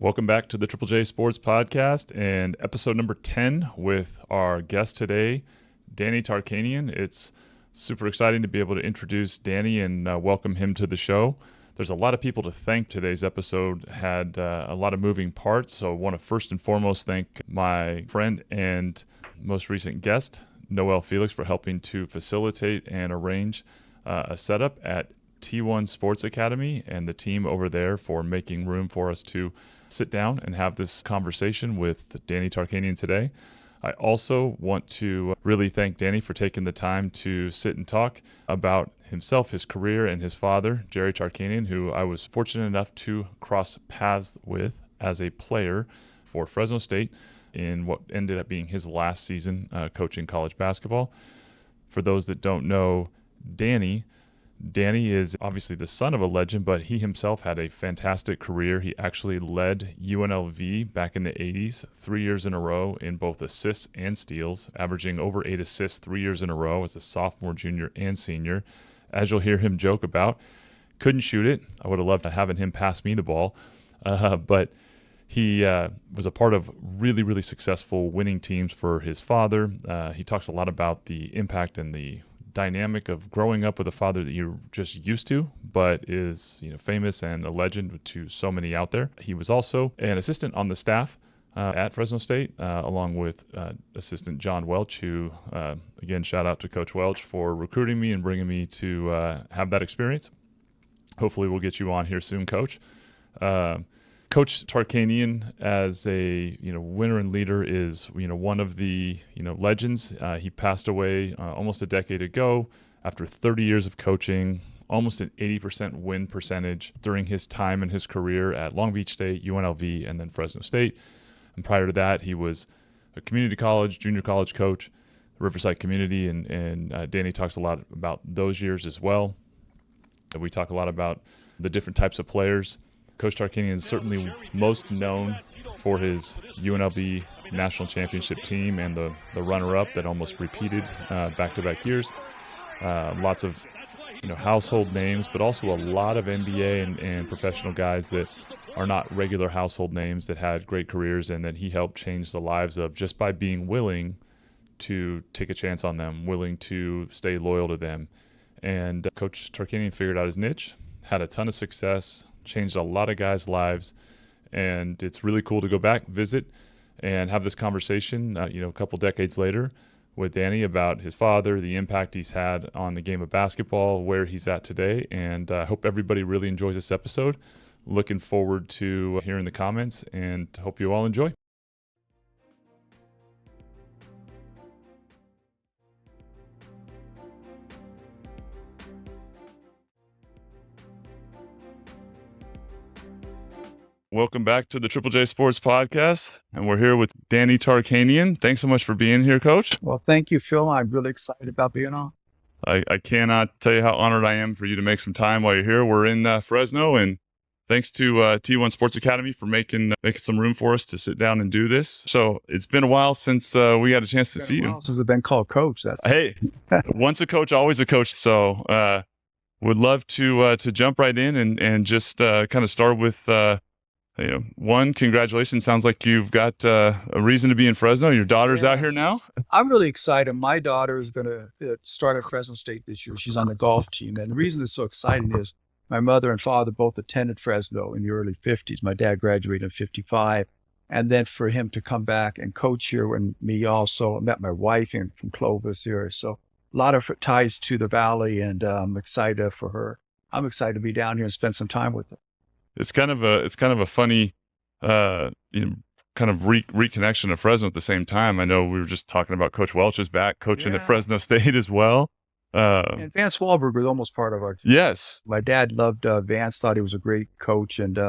Welcome back to the Triple J Sports Podcast and episode number 10 with our guest today, Danny Tarkanian. It's super exciting to be able to introduce Danny and welcome him to the show. There's a lot of people to thank. Today's episode had a lot of moving parts, so I want to first and foremost thank my friend and most recent guest, Noel Felix, for helping to facilitate and arrange a setup at T1 Sports Academy, and the team over there for making room for us to sit down and have this conversation with Danny Tarkanian today. I also want to really thank Danny for taking the time to sit and talk about himself, his career, and his father, Jerry Tarkanian, who I was fortunate enough to cross paths with as a player for Fresno State in what ended up being his last season coaching college basketball. For those that don't know Danny is obviously the son of a legend, but he himself had a fantastic career. He actually led UNLV back in the 80s, 3 years in a row in both assists and steals, averaging over 8 assists 3 years in a row as a sophomore, junior, and senior. As you'll hear him joke about, couldn't shoot it. I would have loved having him pass me the ball, but he was a part of really, really successful winning teams for his father. He talks a lot about the impact and the dynamic of growing up with a father that you're just used to, but is famous and a legend to so many out there. He was also an assistant on the staff at Fresno State, along with assistant John Welch, who, again, shout out to Coach Welch for recruiting me and bringing me to have that experience. Hopefully we'll get you on here soon, Coach. Coach Tarkanian, as a winner and leader, is one of the legends. He passed away almost a decade ago after 30 years of coaching, almost an 80% win percentage during his time in his career at Long Beach State, UNLV, and then Fresno State. And prior to that, he was a community college, junior college coach, Riverside Community, and Danny talks a lot about those years as well. And we talk a lot about the different types of players. Coach Tarkanian is certainly most known for his UNLV national championship team and the runner-up that almost repeated back-to-back years. Lots of household names, but also a lot of NBA and professional guys that are not regular household names that had great careers and that he helped change the lives of just by being willing to take a chance on them, willing to stay loyal to them. And Coach Tarkanian figured out his niche, had a ton of success, changed a lot of guys' lives, and it's really cool to go back, visit, and have this conversation, a couple decades later with Danny about his father, the impact he's had on the game of basketball, where he's at today, and I hope everybody really enjoys this episode. Looking forward to hearing the comments, and hope you all enjoy. Welcome back to the Triple J Sports Podcast, and we're here with Danny Tarkanian. Thanks so much for being here, Coach. Well, thank you, Phil. I'm really excited about being on. I cannot tell you how honored I am for you to make some time while you're here. We're in Fresno, and thanks to T1 Sports Academy for making some room for us to sit down and do this. So it's been a while since we had a chance to see you. Since I've been called coach. Hey, once a coach, always a coach. So would love to jump right in and just kind of start with one, congratulations. Sounds like you've got a reason to be in Fresno. Your daughter's out here now. I'm really excited. My daughter is going to start at Fresno State this year. She's on the golf team. And the reason it's so exciting is my mother and father both attended Fresno in the early 50s. My dad graduated in 55. And then for him to come back and coach here, and me also, I met my wife from Clovis here. So a lot of ties to the Valley, and I'm excited for her. I'm excited to be down here and spend some time with her. It's kind of a funny, kind of reconnection of Fresno at the same time. I know we were just talking about Coach Welch is back coaching at Fresno State as well. And Vance Wahlberg was almost part of our team. Yes. My dad loved Vance, thought he was a great coach, and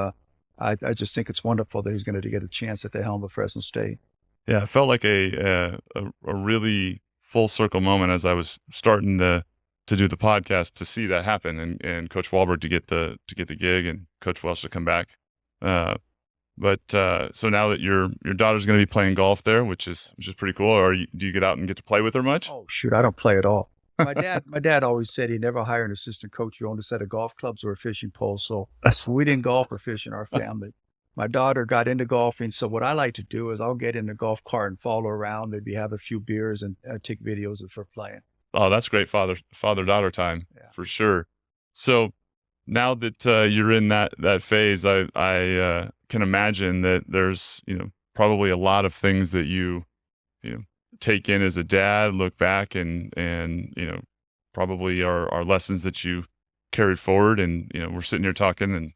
I just think it's wonderful that he's going to get a chance at the helm of Fresno State. Yeah, it felt like a really full circle moment as I was starting to do the podcast to see that happen, and Coach Wahlberg to get the gig, and Coach Welch to come back. But so now that your daughter's going to be playing golf there, which is pretty cool. Or do you get out and get to play with her much? Oh shoot, I don't play at all. My dad always said he never hired an assistant coach who owned a set of golf clubs or a fishing pole. So we didn't golf or fish in our family. my daughter got into golfing. So what I like to do is I'll get in the golf cart and follow around, maybe have a few beers and take videos of her playing. Oh, that's great father-daughter time Yeah. for sure. So now that you're in that phase, I can imagine that there's probably a lot of things that you know take in as a dad, look back and probably are lessons that you carried forward. And we're sitting here talking, and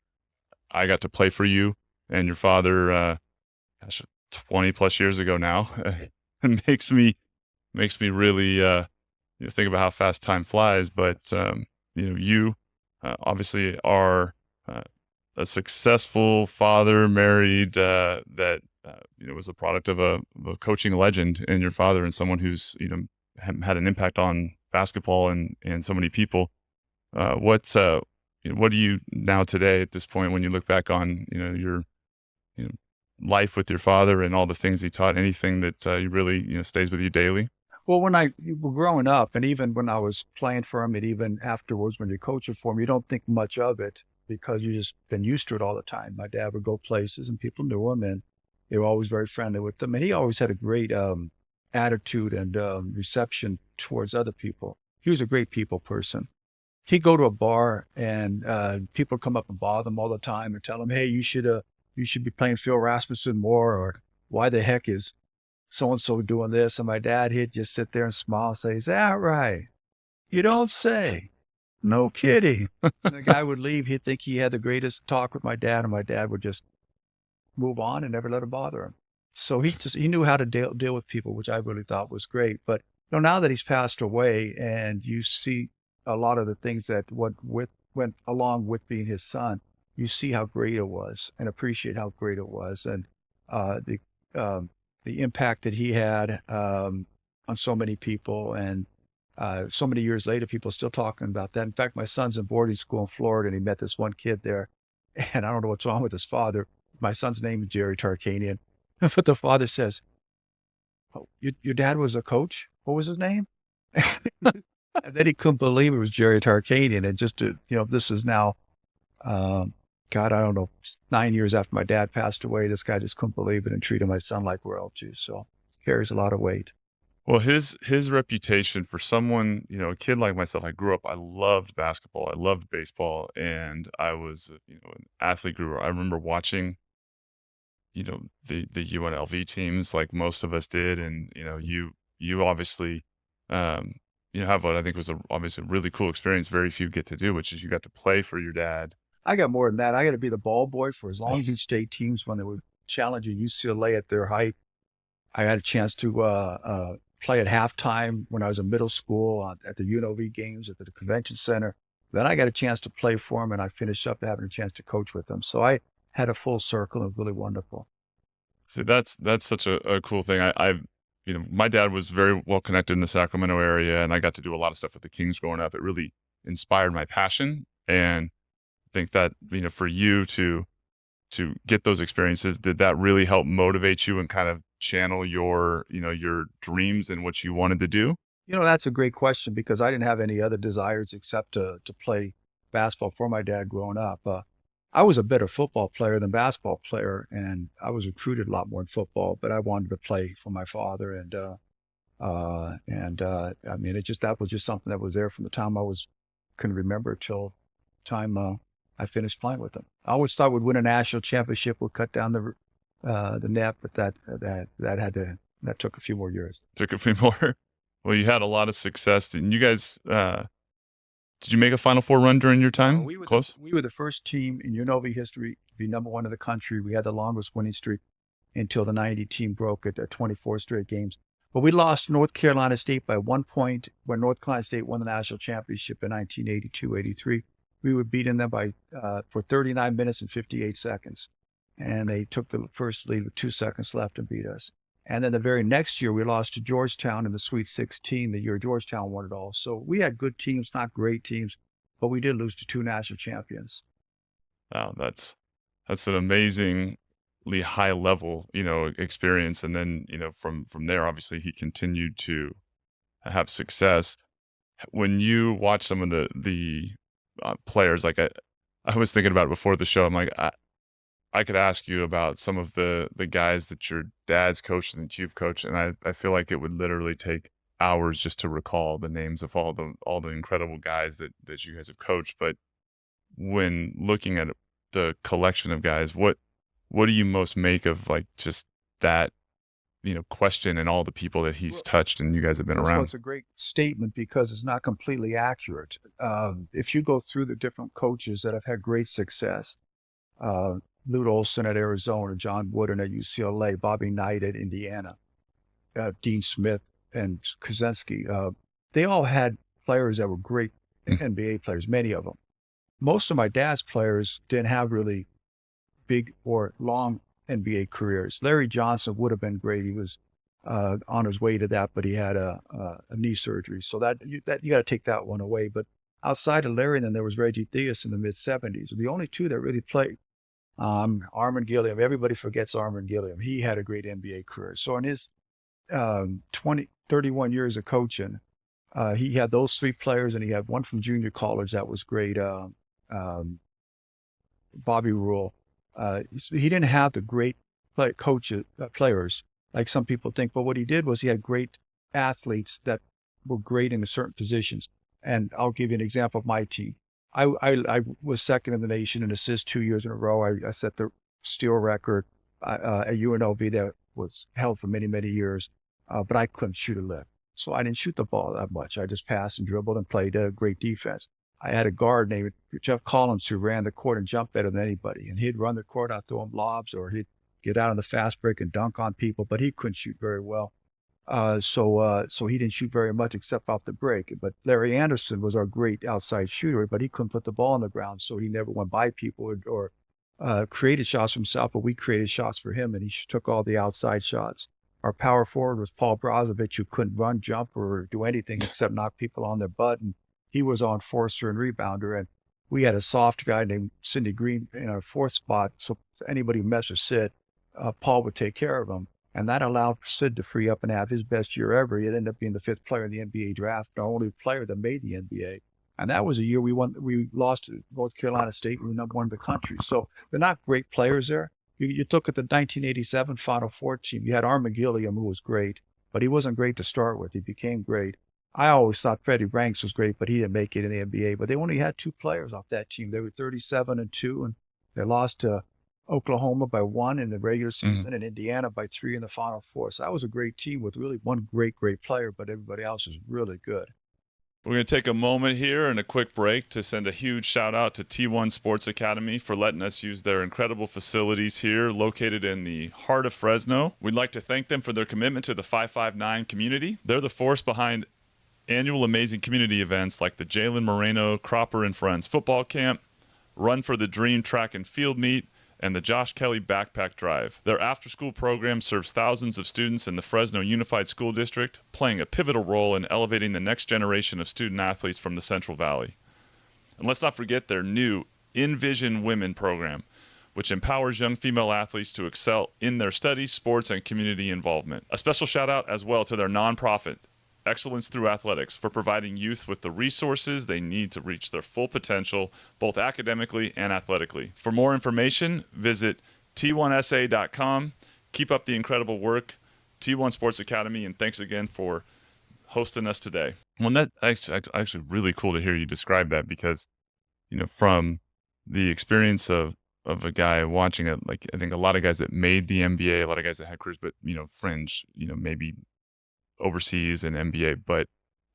I got to play for you and your father, gosh, 20 plus years ago now. It makes me really think about how fast time flies. But you obviously are a successful father, married, that was a product of a coaching legend in your father, and someone who's had an impact on basketball and so many people. What do you now today at this point when you look back on your you know, life with your father and all the things he taught? Anything that you really stays with you daily? Well, when I were growing up, and even when I was playing for him, and even afterwards when you're coaching for him, you don't think much of it because you just been used to it all the time. My dad would go places and people knew him, and they were always very friendly with them. And he always had a great attitude and reception towards other people. He was a great people person. He'd go to a bar and people come up and bother him all the time and tell him, "Hey, you should be playing Phil Rasmussen more," or "Why the heck is so-and-so doing this?" And my dad, he'd just sit there and smile and say, "Is that right? You don't say. No kidding." And the guy would leave. He'd think he had the greatest talk with my dad, and my dad would just move on and never let it bother him. So he knew how to deal with people, which I really thought was great. But now that he's passed away, and you see a lot of the things that went along with being his son, you see how great it was and appreciate how great it was, and uh, the the impact that he had on so many people. And so many years later, people are still talking about that. In fact, my son's in boarding school in Florida, and he met this one kid there, and I don't know what's wrong with his father. My son's name is Jerry Tarkanian, but the father says, "Oh, your dad was a coach? What was his name?" And then he couldn't believe it was Jerry Tarkanian. And just this is now, God, I don't know, 9 years after my dad passed away. This guy just couldn't believe it and treated my son like royalty. So carries a lot of weight. Well, his reputation for someone, a kid like myself, I grew up, I loved basketball, I loved baseball, and I was, an athlete guru. I remember watching, the UNLV teams like most of us did. And, you obviously, have what I think was obviously a really cool experience very few get to do, which is you got to play for your dad. I got more than that. I got to be the ball boy for as long as you state teams when they were challenging UCLA at their height. I had a chance to play at halftime when I was in middle school at the UNLV games at the convention center. Then I got a chance to play for them, and I finished up having a chance to coach with them. So I had a full circle. It was really wonderful. So that's such a cool thing. My dad was very well connected in the Sacramento area, and I got to do a lot of stuff with the Kings growing up. It really inspired my passion, and I think that for you to get those experiences, did that really help motivate you and kind of channel your your dreams and what you wanted to do? That's a great question because I didn't have any other desires except to play basketball for my dad growing up. I was a better football player than basketball player, and I was recruited a lot more in football, but I wanted to play for my father. I mean, that was just something that was there from the time can remember till time I finished playing with him. I always thought we'd win a national championship, we'll cut down the net, but that took a few more years. Took a few more. Well, you had a lot of success, and you guys. Did you make a Final Four run during your time? We Close? We were the first team in UNLV history to be number one in the country. We had the longest winning streak until the 90 team broke at 24 straight games. But we lost North Carolina State by 1 point when North Carolina State won the national championship in 1982-83. We were beating them for 39 minutes and 58 seconds. And they took the first lead with 2 seconds left and beat us. And then the very next year, we lost to Georgetown in the Sweet 16, the year Georgetown won it all. So we had good teams, not great teams, but we did lose to 2 national champions. Wow, that's an amazingly high level, experience. And then, from there, obviously, he continued to have success. When you watch some of the players, like I was thinking about it before the show, I'm like, I could ask you about some of the guys that your dad's coached and that you've coached, and I feel like it would literally take hours just to recall the names of all the incredible guys that you guys have coached. But when looking at the collection of guys, what do you most make of like just that, question and all the people that he's touched and you guys have been First of all, around? it's a great statement because it's not completely accurate. If you go through the different coaches that have had great success, uh, Lute Olson at Arizona, John Wooden at UCLA, Bobby Knight at Indiana, Dean Smith and Kaczynski, they all had players that were great NBA players, many of them. Most of my dad's players didn't have really big or long NBA careers. Larry Johnson would have been great. He was on his way to that, but he had a knee surgery. So that you got to take that one away. But outside of Larry, then there was Reggie Theus in the mid 70s. The only two that really played. Armin Gilliam. Everybody forgets Armin Gilliam. He had a great NBA career. So in his 31 years of coaching, he had those three players, and he had one from junior college that was great. Bobby Rule. He didn't have the great players like some people think, but what he did was he had great athletes that were great in certain positions. And I'll give you an example of my team. I was second in the nation in assists 2 years in a row. I set the steal record at UNLV that was held for many, many years, but I couldn't shoot a lick. So I didn't shoot the ball that much. I just passed and dribbled and played great defense. I had a guard named Jeff Collins who ran the court and jumped better than anybody. And he'd run the court out, throw him lobs, or he'd get out on the fast break and dunk on people, but he couldn't shoot very well. So he didn't shoot very much except off the break. But Larry Anderson was our great outside shooter, but he couldn't put the ball on the ground, so he never went by people or created shots for himself, but we created shots for him, and he took all the outside shots. Our power forward was Paul Brozovic, who couldn't run, jump, or do anything except knock people on their butt, and he was on enforcer and rebounder. And we had a soft guy named Sidney Green in our fourth spot, so anybody who messed with Sid, Paul would take care of him. And that allowed Sid to free up and have his best year ever. He ended up being the fifth player in the NBA draft, the only player that made the NBA. And that was a year we lost to North Carolina State. We were number one in the country. So they're not great players there. You look at the 1987 Final Four team. You had Armin Gilliam, who was great, but he wasn't great to start with. He became great. I always thought Freddie Ranks was great, but he didn't make it in the NBA. But they only had two players off that team. They were 37-2, and they lost to Oklahoma by 1 in the regular season and Indiana by 3 in the Final Four. So that was a great team with really one great player, but everybody else is really good. We're going to take a moment here and a quick break to send a huge shout out to T1 Sports Academy for letting us use their incredible facilities here located in the heart of Fresno. We'd like to thank them for their commitment to the 559 community. They're the force behind annual amazing community events like the Jalen Moreno Cropper and Friends Football Camp, Run for the Dream Track and Field Meet, and the Josh Kelly Backpack Drive. Their after-school program serves thousands of students in the Fresno Unified School District, playing a pivotal role in elevating the next generation of student-athletes from the Central Valley. And let's not forget their new Envision Women program, which empowers young female athletes to excel in their studies, sports, and community involvement. A special shout-out as well to their nonprofit, Excellence Through Athletics, for providing youth with the resources they need to reach their full potential, both academically and athletically. For more information, visit t1sa.com. Keep up the incredible work, T1 Sports Academy, and thanks again for hosting us today. Well, that's actually really cool to hear you describe that because, from the experience of a guy watching it, like I think a lot of guys that made the NBA, a lot of guys that had careers, but, fringe, maybe overseas and NBA, but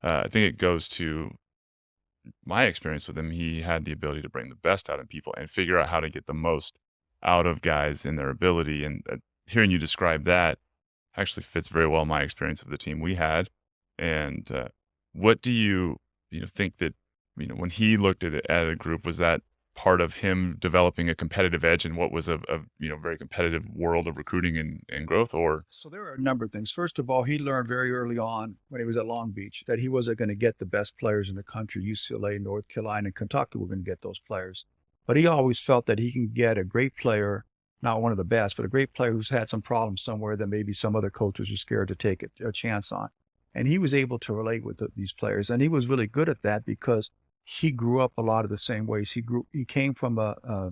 I think it goes to my experience with him. He had the ability to bring the best out in people and figure out how to get the most out of guys in their ability. And hearing you describe that actually fits very well my experience of the team we had. And what do you think that when he looked at a group, was that part of him developing a competitive edge in what was a very competitive world of recruiting and growth? Or So there are a number of things. First of all, he learned very early on when he was at Long Beach that he wasn't going to get the best players in the country. UCLA, North Carolina, and Kentucky were going to get those players. But he always felt that he can get a great player, not one of the best, but a great player who's had some problems somewhere that maybe some other coaches are scared to take a chance on. And he was able to relate with these players. And he was really good at that because he grew up a lot of the same ways. He came from a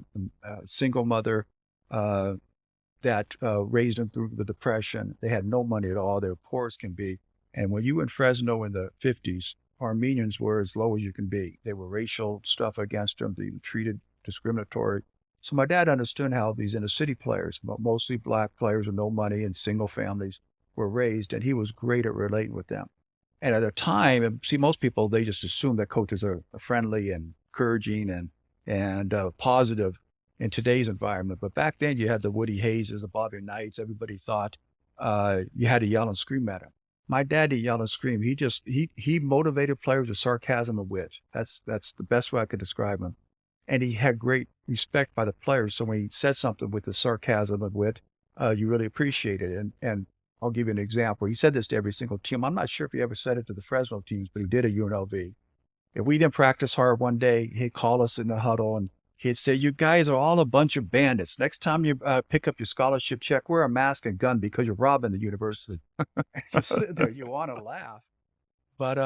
single mother, that raised them through the Depression. They had no money at all. They were poor as can be. And when you were in Fresno in the 50s, Armenians were as low as you can be. They were racial stuff against them. They were treated discriminatory. So my dad understood how these inner city players, mostly black players with no money and single families, were raised, and he was great at relating with them. And at a time, see, most people, they just assume that coaches are friendly and encouraging and positive in today's environment. But back then, you had the Woody Hayes' the Bobby Knights. Everybody thought you had to yell and scream at him. My dad didn't yell and scream. He motivated players with sarcasm and wit. That's the best way I could describe him. And he had great respect by the players. So when he said something with the sarcasm and wit, you really appreciate it. And I'll give you an example. He said this to every single team. I'm not sure if he ever said it to the Fresno teams, but he did at UNLV. If we didn't practice hard one day, he'd call us in the huddle and he'd say, "You guys are all a bunch of bandits. Next time you pick up your scholarship check, wear a mask and gun because you're robbing the university." So sit there, you want to laugh, but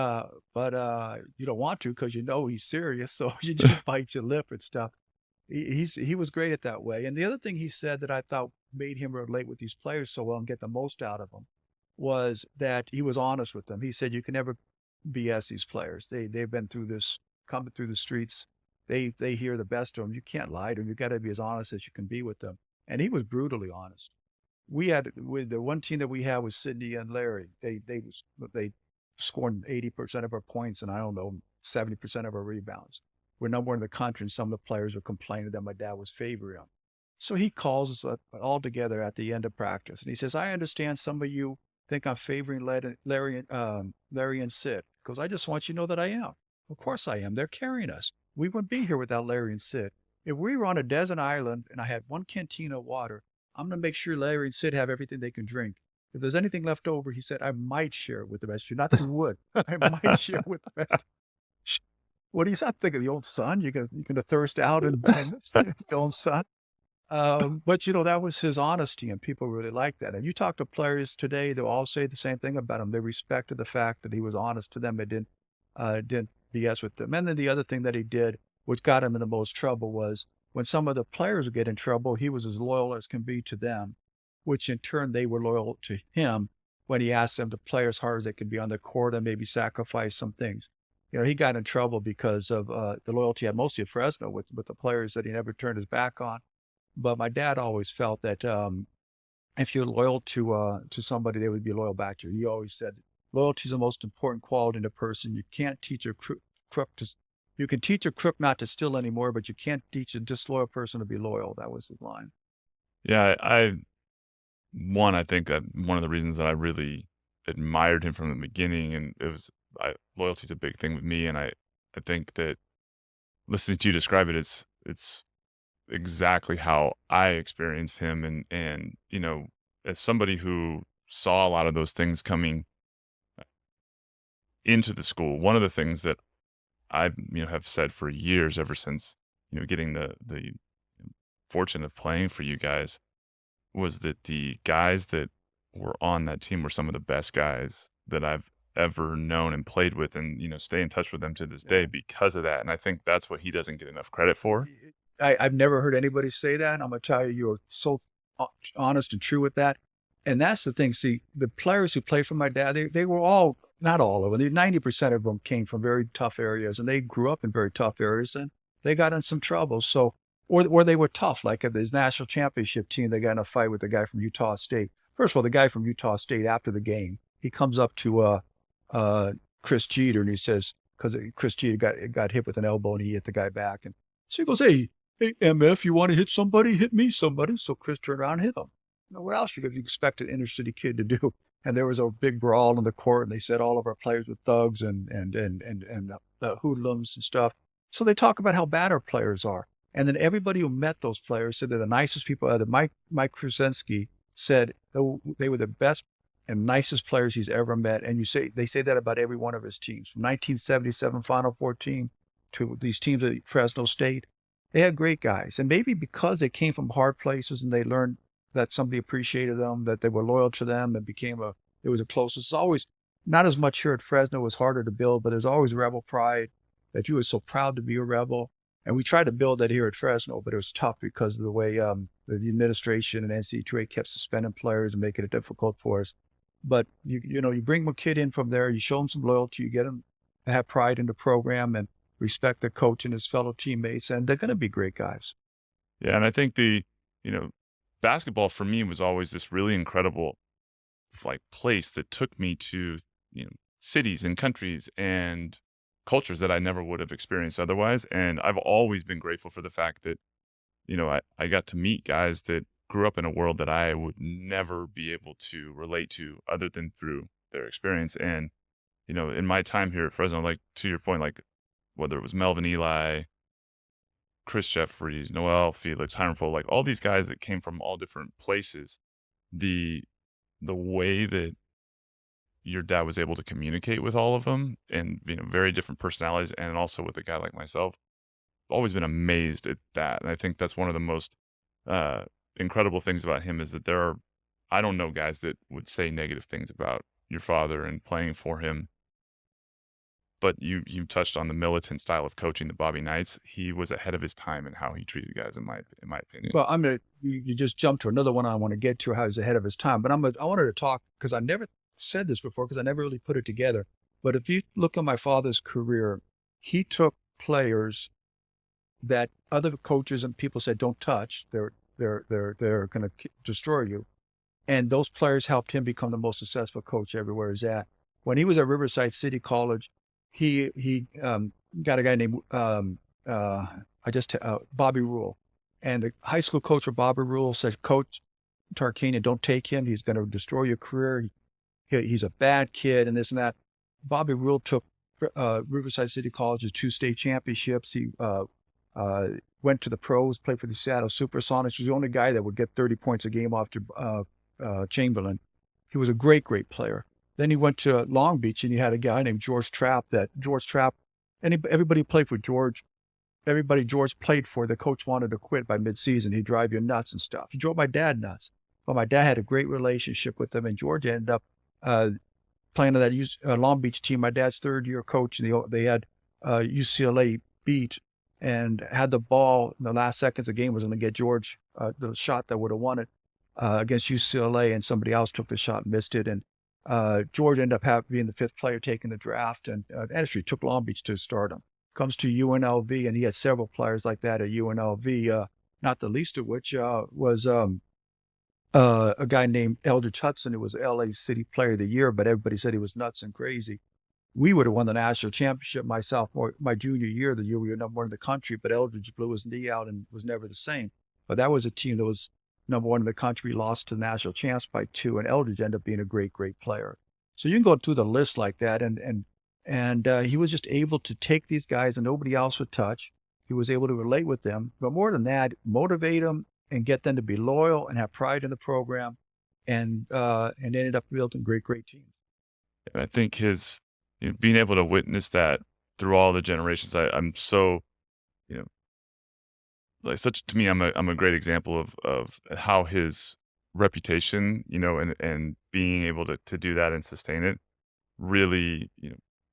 you don't want to because you know he's serious. So you just bite your lip and stuff. He was great at that way. And the other thing he said that I thought made him relate with these players so well and get the most out of them was that he was honest with them. He said, "You can never BS these players. They've been through this, coming through the streets. They hear the best of them. You can't lie to them. You got to be as honest as you can be with them." And he was brutally honest. We had with the one team that we had was Sydney and Larry. They scored 80% of our points and I don't know 70% of our rebounds. We're number one in the country, and some of the players were complaining that my dad was favoring them. So he calls us all together at the end of practice, and he says, "I understand some of you think I'm favoring Larry and Sid, because I just want you to know that I am. Of course I am. They're carrying us. We wouldn't be here without Larry and Sid. If we were on a desert island and I had one canteen of water, I'm going to make sure Larry and Sid have everything they can drink. If there's anything left over," he said, "I might share it with the rest of you. Not that you would. I might share it with the rest." What do you say? I'm thinking the old son. You're gonna thirst out and the old son. But that was his honesty, and people really liked that. And you talk to players today, they'll all say the same thing about him. They respected the fact that he was honest to them. They didn't BS with them. And then the other thing that he did, which got him in the most trouble, was when some of the players would get in trouble, he was as loyal as can be to them, which in turn they were loyal to him when he asked them to play as hard as they could be on the court and maybe sacrifice some things. He got in trouble because of the loyalty he had mostly at Fresno with the players that he never turned his back on. But my dad always felt that if you're loyal to somebody, they would be loyal back to you. He always said loyalty is the most important quality in a person. You can't teach a crook to. You can teach a crook not to steal anymore, but you can't teach a disloyal person to be loyal. That was his line. Yeah, I think that one of the reasons that I really admired him from the beginning, and loyalty is a big thing with me, and I think that listening to you describe it, it's exactly how I experienced him, and as somebody who saw a lot of those things coming into the school, one of the things that I have said for years, ever since getting the fortune of playing for you guys, was that the guys that were on that team were some of the best guys that I've ever known and played with, and stay in touch with them to this day because of that. And I think that's what he doesn't get enough credit for. I've never heard anybody say that, and I'm going to tell you, you're so honest and true with that. And that's the thing. See, the players who played for my dad, they were all, not all of them, 90% of them came from very tough areas, and they grew up in very tough areas, and they got in some trouble. So, or they were tough, like at this national championship team, they got in a fight with the guy from Utah State. First of all, the guy from Utah State, after the game, he comes up to Chris Jeter, and he says, because Chris Jeter got hit with an elbow, and he hit the guy back. And so he goes, hey, MF, you want to hit somebody? Hit me, somebody. So Chris turned around and hit him. What else you could expect an inner city kid to do? And there was a big brawl in the court, and they said all of our players were thugs and hoodlums and stuff. So they talk about how bad our players are. And then everybody who met those players said they're the nicest people ever. Mike Krusensky said they were the best and nicest players he's ever met. And they say that about every one of his teams. From 1977 Final Four team to these teams at Fresno State, they had great guys. And maybe because they came from hard places and they learned that somebody appreciated them, that they were loyal to them, and it was a closest. It's always not as much here at Fresno. It was harder to build, but there's always rebel pride that you were so proud to be a rebel. And we tried to build that here at Fresno, but it was tough because of the way the administration and NCAA kept suspending players and making it difficult for us. But you bring a kid in from there, you show them some loyalty, you get them to have pride in the program and respect the coach and his fellow teammates, and they're going to be great guys. Yeah, and I think basketball for me was always this really incredible place that took me to cities and countries and cultures that I never would have experienced otherwise. And I've always been grateful for the fact that I got to meet guys that grew up in a world that I would never be able to relate to other than through their experience. And in my time here at Fresno, like to your point, like whether it was Melvin Ely, Chris Jeffries, Noel Felix, Hiram Fole, like all these guys that came from all different places, the way that your dad was able to communicate with all of them and, very different personalities, and also with a guy like myself, I've always been amazed at that. And I think that's one of the most incredible things about him is that I don't know guys that would say negative things about your father and playing for him. But you touched on the militant style of coaching that Bobby Knight's. He was ahead of his time in how he treated guys, in my opinion. Well, you just jumped to another one I want to get to, how he's ahead of his time. But I wanted to talk, because I never said this before, because I never really put it together. But if you look at my father's career, he took players that other coaches and people said, don't touch. They're going to destroy you. And those players helped him become the most successful coach everywhere he's at. When he was at Riverside City College, he got a guy named Bobby Rule, and the high school coach for Bobby Rule said, "Coach Tarkanian, don't take him. He's going to destroy your career. He's a bad kid," and this and that. Bobby Rule took Riverside City College to 2 state championships. He went to the pros, played for the Seattle Supersonics. He was the only guy that would get 30 points a game after Chamberlain. He was a great player. Then he went to Long Beach, and he had a guy named George Trapp. Everybody played for George. Everybody George played for, the coach wanted to quit by midseason. He'd drive you nuts and stuff. He drove my dad nuts. But my dad had a great relationship with him, and George ended up playing on that Long Beach team. My dad's third-year coach, and they had UCLA beat and had the ball in the last seconds of the game, was going to get George the shot that would have won it against UCLA, and somebody else took the shot and missed it. And George ended up being the 5th player taking the draft, and actually took Long Beach to stardom. Comes to UNLV, and he had several players like that at UNLV, not the least of which was a guy named Eldridge Hudson, who was LA City Player of the Year, but everybody said he was nuts and crazy. We would have won the national championship my junior year, the year we were number 1 in the country, but Eldridge blew his knee out and was never the same. But that was a team that was number 1 in the country, lost to the national champs by 2, and Eldridge ended up being a great player. So you can go through the list like that, and he was just able to take these guys and nobody else would touch. He was able to relate with them, but more than that, motivate them and get them to be loyal and have pride in the program, and ended up building great teams. And I think his being able to witness that through all the generations, I'm so to me, I'm a great example of how his reputation, and being able to do that and sustain it really,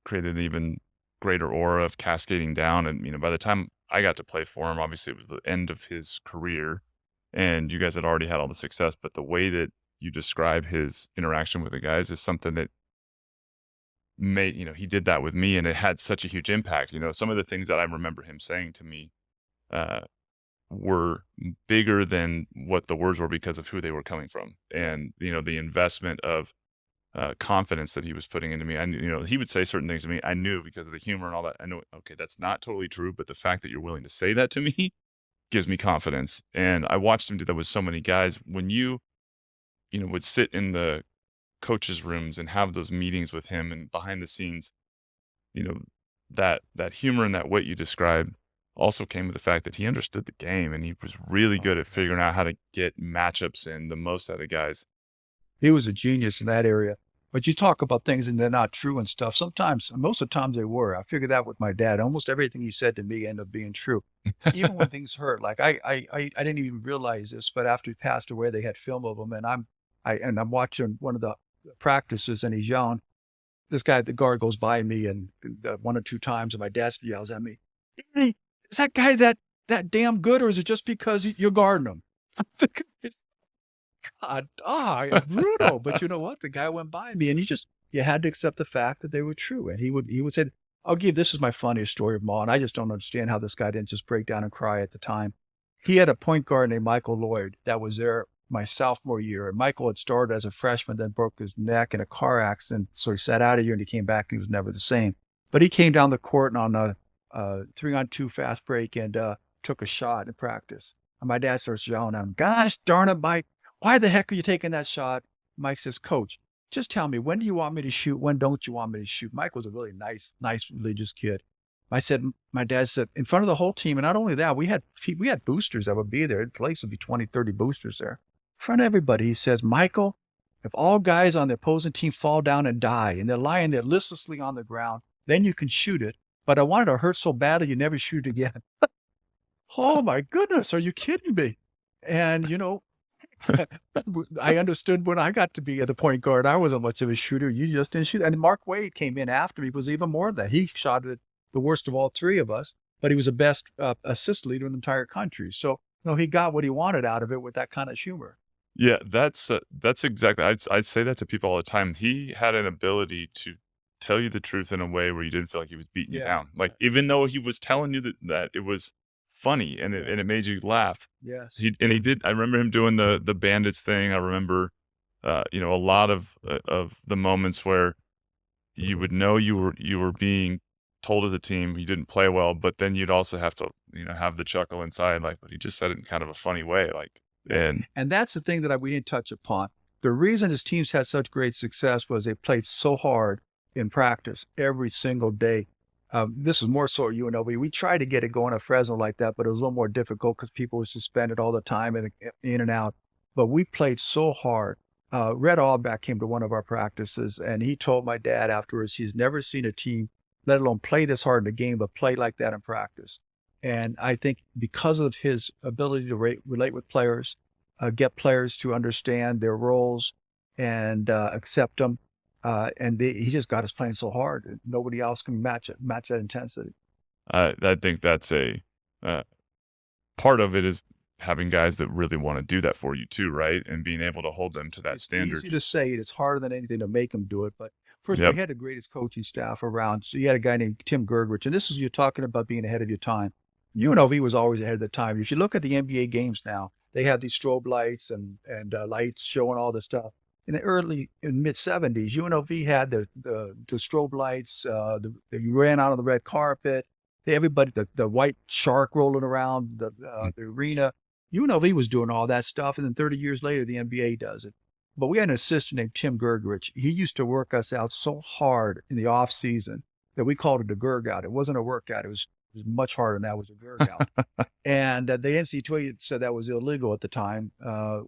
created an even greater aura of cascading down. And, by the time I got to play for him, obviously it was the end of his career and you guys had already had all the success, but the way that you describe his interaction with the guys is something that made, he did that with me and it had such a huge impact. Some of the things that I remember him saying to me, were bigger than what the words were because of who they were coming from. And, the investment of confidence that he was putting into me. And, he would say certain things to me. I knew because of the humor and all that. I know, okay, that's not totally true, but the fact that you're willing to say that to me gives me confidence. And I watched him do that with so many guys. When you would sit in the coaches' rooms and have those meetings with him and behind the scenes, that humor and that wit you described also came with the fact that he understood the game and he was really good at figuring out how to get matchups and the most out of guys. He was a genius in that area. But you talk about things and they're not true and stuff. Sometimes, most of the times they were. I figured that with my dad. Almost everything he said to me ended up being true. Even when things hurt. Like I didn't even realize this, but after he passed away, they had film of him, and I'm watching one of the practices and he's yelling. This guy, the guard, goes by me and 1 or 2 times, and my dad yells at me, "Danny, is that guy that damn good, or is it just because you're guarding him?" I'm thinking, it's brutal. But you know what? The guy went by me, and you had to accept the fact that they were true. And he would say, this is my funniest story of them all. And I just don't understand how this guy didn't just break down and cry at the time. He had a point guard named Michael Lloyd that was there my sophomore year. And Michael had started as a freshman, then broke his neck in a car accident. So he sat out a year and he came back and he was never the same. But he came down the court on a 3-on-2 fast break and took a shot in practice. And my dad starts yelling at him, "Gosh darn it, Mike, why the heck are you taking that shot?" Mike says, "Coach, just tell me, when do you want me to shoot? When don't you want me to shoot?" Mike was a really nice religious kid. My dad said, in front of the whole team, and not only that, we had boosters that would be there. The place would be 20, 30 boosters there. In front of everybody, he says, "Michael, if all guys on the opposing team fall down and die, and they're lying there listlessly on the ground, then you can shoot it. But I want it to hurt so badly you never shoot again." Oh my goodness, are you kidding me? And I understood when I got to be at the point guard, I wasn't much of a shooter. You just didn't shoot. And Mark Wade came in after me, was even more than that. He shot it the worst of all three of us, but he was the best assist leader in the entire country. So, he got what he wanted out of it with that kind of humor. Yeah, that's exactly. I'd say that to people all the time. He had an ability to tell you the truth in a way where you didn't feel like he was beating you down. Like, even though he was telling you that it was funny and it made you laugh. Yes. He did. I remember him doing the bandits thing. I remember, a lot of the moments where you would know you were being told as a team you didn't play well, but then you'd also have to, have the chuckle inside, like, but he just said it in kind of a funny way, like, and that's the thing that we didn't touch upon. The reason his teams had such great success was they played so hard in practice every single day. This is more so at UNLV. We tried to get it going at Fresno like that, but it was a little more difficult because people were suspended all the time and in and out. But we played so hard. Red Auerbach came to one of our practices, and he told my dad afterwards he's never seen a team, let alone play this hard in a game, but play like that in practice. And I think because of his ability to relate with players, get players to understand their roles and accept them, he just got us playing so hard, and nobody else can match that intensity. I think that's a part of it is having guys that really want to do that for you too, right? And being able to hold them to that standard. It's easy to say it. It's harder than anything to make them do it. But first, we had the greatest coaching staff around. So you had a guy named Tim Gergwich, and this is, you're talking about being ahead of your time. UNLV was always ahead of the time. If you look at the NBA games now, they have these strobe lights and lights showing all this stuff. In the mid 70s, UNLV had the strobe lights. You ran out on the red carpet. Everybody, the white shark rolling around the arena. UNLV was doing all that stuff, and then 30 years later, the NBA does it. But we had an assistant named Tim Gergwich. He used to work us out so hard in the off season that we called it a Gerg out. It wasn't a workout. It was much harder than that. It was a Gerg out. And the NCAA said that was illegal at the time,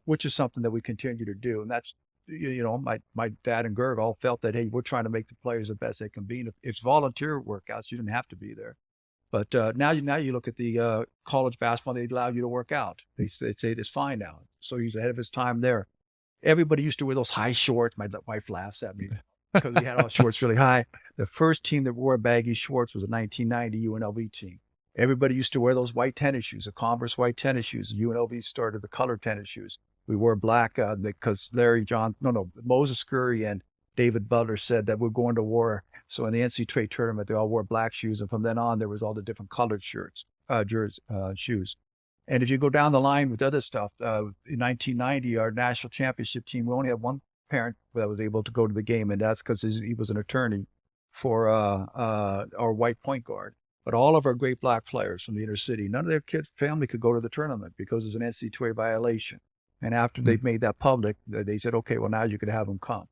which is something that we continue to do. And that's, my dad and Gerg all felt that, hey, we're trying to make the players the best they can be. And if it's volunteer workouts, you didn't have to be there. But now you look at the college basketball, they allow you to work out. They say it's fine now. So he's ahead of his time there. Everybody used to wear those high shorts. My wife laughs at me because we had all shorts really high. The first team that wore baggy shorts was a 1990 UNLV team. Everybody used to wear those white tennis shoes, the Converse white tennis shoes. UNLV started the colored tennis shoes. We wore black because Moses Curry and David Butler said that we're going to war. So in the NCAA tournament, they all wore black shoes. And from then on, there was all the different colored shoes. And if you go down the line with other stuff, in 1990, our national championship team, we only had one parent that was able to go to the game. And that's because he was an attorney for our white point guard. But all of our great black players from the inner city, none of their family could go to the tournament because it was an NCAA violation. And after they made that public, they said, okay, well, now you could have them come.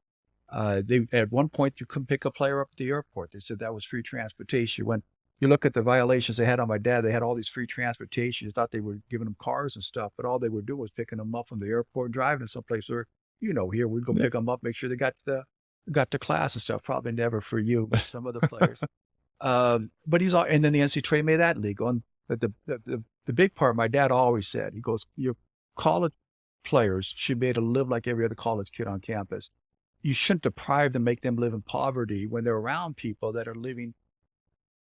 At one point, you couldn't pick a player up at the airport. They said that was free transportation. When you look at the violations they had on my dad, they had all these free transportation. You thought they were giving them cars and stuff, but all they would do was picking them up from the airport and driving to someplace where, here we'd go pick them up, make sure they got to class and stuff. Probably never for you, but some other players. But and then the NCAA made that legal. And the big part, my dad always said, he goes, your college players should be able to live like every other college kid on campus. You shouldn't deprive them, make them live in poverty when they're around people that are living,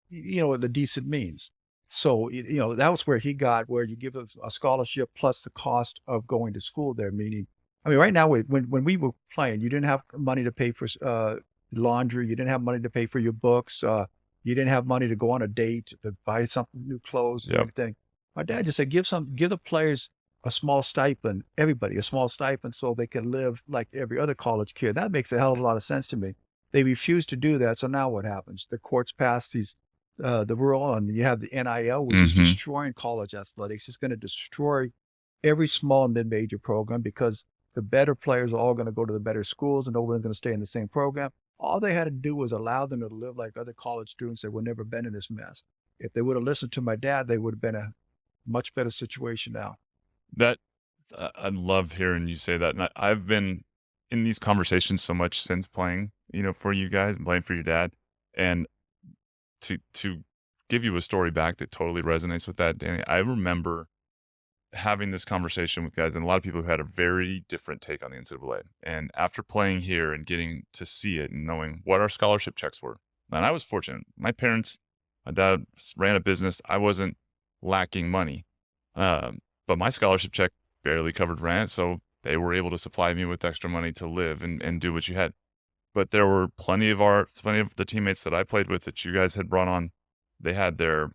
with the decent means. So, that was where he got where you give a scholarship plus the cost of going to school there. Meaning, I mean, right now, when we were playing, you didn't have money to pay for laundry. You didn't have money to pay for your books. You didn't have money to go on a date, to buy something, new clothes and Yep. everything. My dad just said, give the players a small stipend, everybody a small stipend so they can live like every other college kid. That makes a hell of a lot of sense to me. They refused to do that. So now what happens? The courts pass the rule, and you have the NIL, which is destroying college athletics. It's going to destroy every small and mid-major program because the better players are all going to go to the better schools and nobody's going to stay in the same program. All they had to do was allow them to live like other college students that would never been in this mess. If they would have listened to my dad, they would have been a much better situation now. That I love hearing you say that. And I've been in these conversations so much since playing, for you guys and playing for your dad. And to give you a story back that totally resonates with that, Danny, I remember having this conversation with guys and a lot of people who had a very different take on the NCAA. And after playing here and getting to see it and knowing what our scholarship checks were, and I was fortunate. My dad ran a business. I wasn't lacking money. But my scholarship check barely covered rent, so they were able to supply me with extra money to live and do what you had. But there were plenty of the teammates that I played with that you guys had brought on. They had their